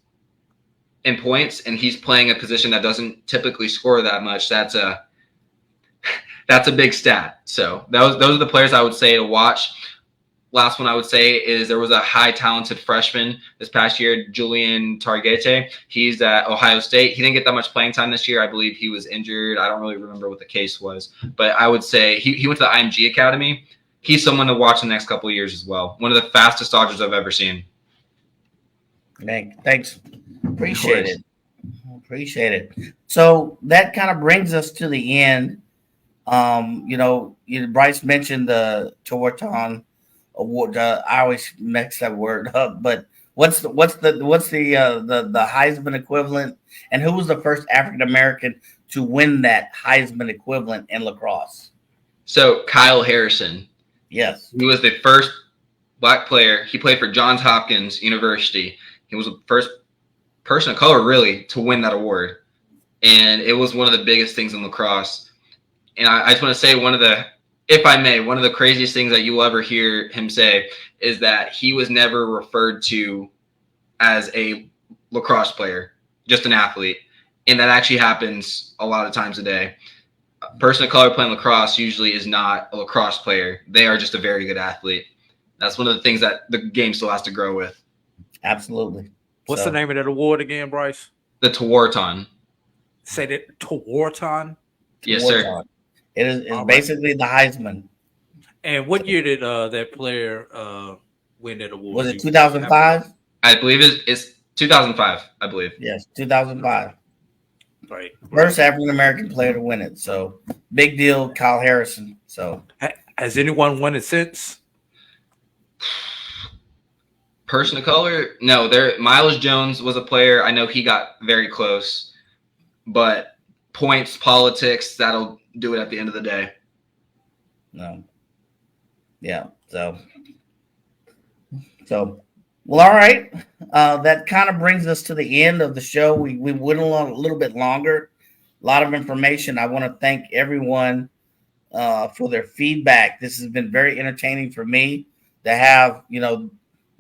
in points, and he's playing a position that doesn't typically score that much, that's a big stat. So those are the players I would say to watch. Last one I would say is there was a high talented freshman this past year, Julian Targete. He's at Ohio State. He didn't get that much playing time this year. I believe he was injured. I don't really remember what the case was, but I would say he went to the IMG Academy. He's someone to watch the next couple of years as well. One of the fastest dodgers I've ever seen. Thanks. Appreciate it. So that kind of brings us to the end. Bryce mentioned the Tewaaraton award. I always mix that word up, but what's the Heisman equivalent, and who was the first African American to win that Heisman equivalent in lacrosse? So Kyle Harrison. Yes, he was the first Black player. He played for Johns Hopkins University. He was the first person of color really to win that award, and it was one of the biggest things in lacrosse. And I just want to say one of the craziest things that you will ever hear him say is that he was never referred to as a lacrosse player, just an athlete. And that actually happens a lot of times a day. A person of color playing lacrosse usually is not a lacrosse player. They are just a very good athlete. That's one of the things that the game still has to grow with. Absolutely. What's the name of that award again, Bryce? The Tewaaraton. Say that, Tewaaraton? Yes, sir. It's basically the Heisman. And what year did that player win that award? Was it 2005? I believe it's 2005, I believe. Yes, 2005. Right. First African American player to win it. So big deal, Kyle Harrison. So has anyone won it since? Person of color? No, Miles Jones was a player. I know he got very close, but points, politics, that'll do it at the end of the day. No. Yeah. So well, all right. That kind of brings us to the end of the show. We went along a little bit longer. A lot of information. I want to thank everyone for their feedback. This has been very entertaining for me to have,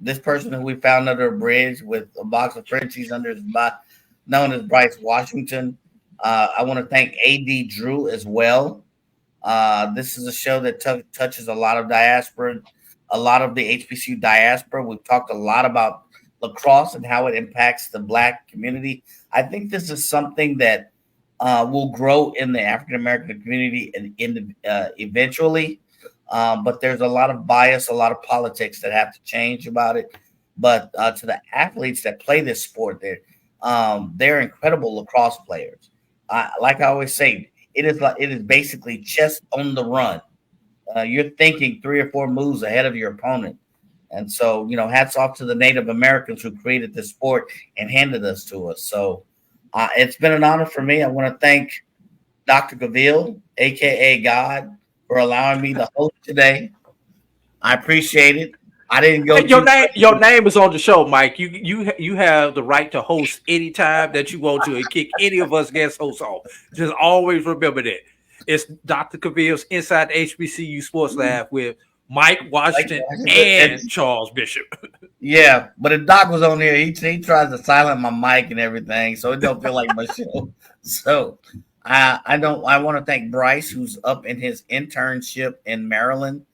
this person who we found under a bridge with a box of Frenchies under his butt, known as Bryce Washington. I want to thank AD Drew as well. This is a show that touches a lot of diaspora, a lot of the HBCU diaspora. We've talked a lot about lacrosse and how it impacts the Black community. I think this is something that will grow in the African American community and eventually. But there's a lot of bias, a lot of politics that have to change about it. But to the athletes that play this sport, they're incredible lacrosse players. Like I always say, it is basically chess on the run. You're thinking 3 or 4 moves ahead of your opponent. And so, hats off to the Native Americans who created this sport and handed this to us. So it's been an honor for me. I want to thank Dr. Cavil, a.k.a. God, for allowing me to host today. I appreciate it. I didn't go. Your name is on the show, Mike. You have the right to host anytime that you want to and kick any of us guest hosts off. Just always remember that. It's Dr. Cavil's Inside the HBCU Sports Lab with Mike Washington and Charles Bishop. Yeah, but if Doc was on here, he tries to silence my mic and everything, so it don't feel like my show. So I want to thank Bryce, who's up in his internship in Maryland,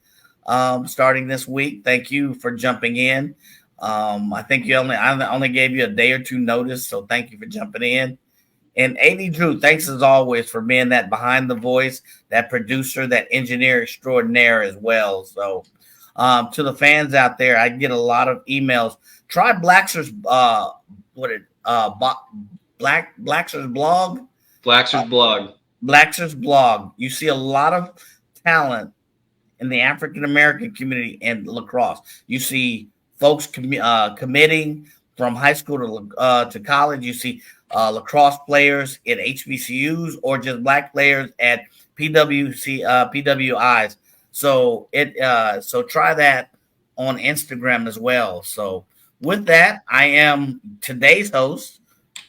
starting this week. Thank you for jumping in. I think I only gave you a day or two notice, so thank you for jumping in. And AD Drew, thanks as always for being that behind the voice, that producer, that engineer extraordinaire as well. So to the fans out there, I get a lot of emails. Try Blackster's Blackster's blog. Blackster's blog. You see a lot of talent in the African American community and lacrosse. You see folks committing from high school to college. You see lacrosse players at HBCUs or just Black players at PWIs. So so try that on Instagram as well. So with that, I am today's host,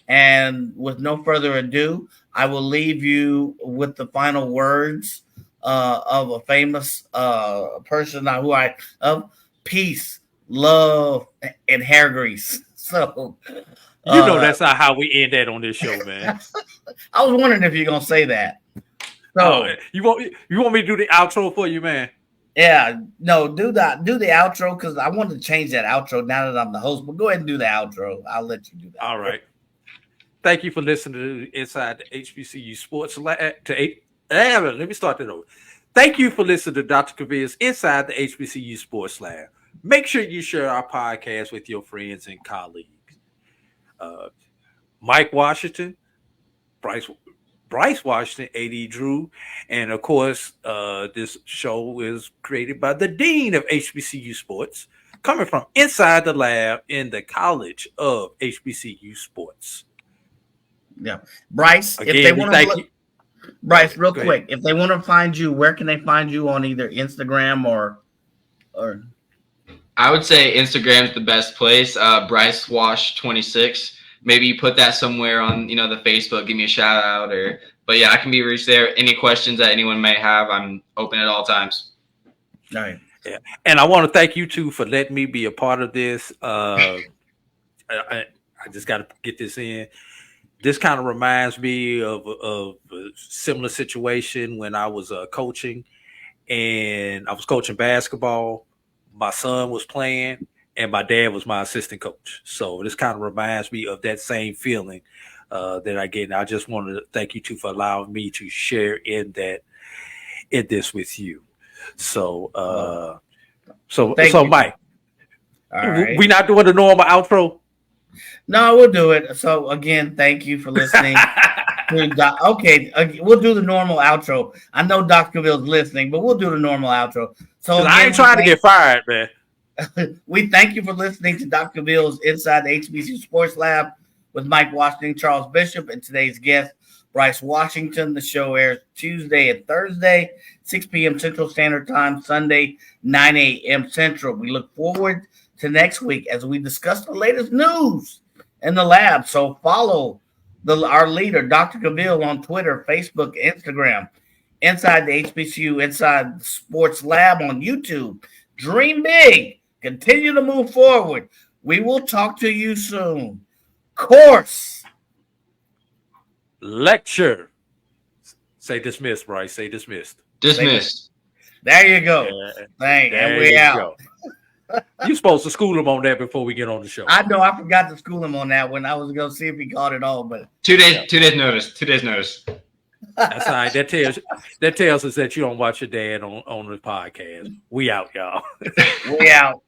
and with no further ado, I will leave you with the final words of a famous person who I love: peace, love, and hair grease. So that's not how we end that on this show, man. I was wondering if you're gonna say that. So you want me to do the outro for you, man? Yeah, no, do the outro because I wanted to change that outro now that I'm the host. But go ahead and do the outro. I'll let you do that. All right. Thank you for listening to Inside the HBCU Sports Lab. Let me start that over. Thank you for listening to Dr. Cavil's Inside the HBCU Sports Lab. Make sure you share our podcast with your friends and colleagues. Mike Washington, Bryce Washington, AD Drew, and of course, this show is created by the Dean of HBCU Sports, coming from inside the lab in the College of HBCU Sports. Yeah, Bryce. Again, if they want to, Bryce, real Go quick, ahead. if they want to find you, where can they find you on either Instagram or? I would say Instagram's the best place. Bryce Wash 26. Maybe you put that somewhere on, the Facebook, give me a shout out but yeah, I can be reached there. Any questions that anyone may have, I'm open at all times. All right. Yeah. And I want to thank you too for letting me be a part of this. I just got to get this in. This kind of reminds me of a similar situation when I was coaching, and I was coaching basketball. My son was playing, and my dad was my assistant coach. So this kind of reminds me of that same feeling that I get. And I just wanted to thank you too for allowing me to share in this with you. So, Mike, right. We not doing the normal outro. No, we'll do it. So again, thank you for listening. Okay, we'll do the normal outro. I know Dr. Cavill's listening, but we'll do the normal outro. So again, I ain't trying to get fired, man. We thank you for listening to Dr. Cavill's Inside the HBCU Sports Lab with Mike Washington, Charles Bishop, and today's guest, Bryce Washington. The show airs Tuesday and Thursday, 6 p.m. Central Standard Time, Sunday, 9 a.m. Central. We look forward to next week as we discuss the latest news in the lab. So follow our leader, Dr. Cavil, on Twitter, Facebook, Instagram, Inside the HBCU, Inside the Sports Lab on YouTube. Dream big. Continue to move forward. We will talk to you soon. Course. Lecture. Say dismissed, Bryce. Say dismissed. Dismissed. There you go. There And we you out. You're supposed to school him on that before we get on the show. I know I forgot to school him on that one. I was going to see if he caught it all, but 2 days. 2 days notice. 2 days notice. That's all right. That tells us that you don't watch your dad on the podcast. We out, y'all. We out.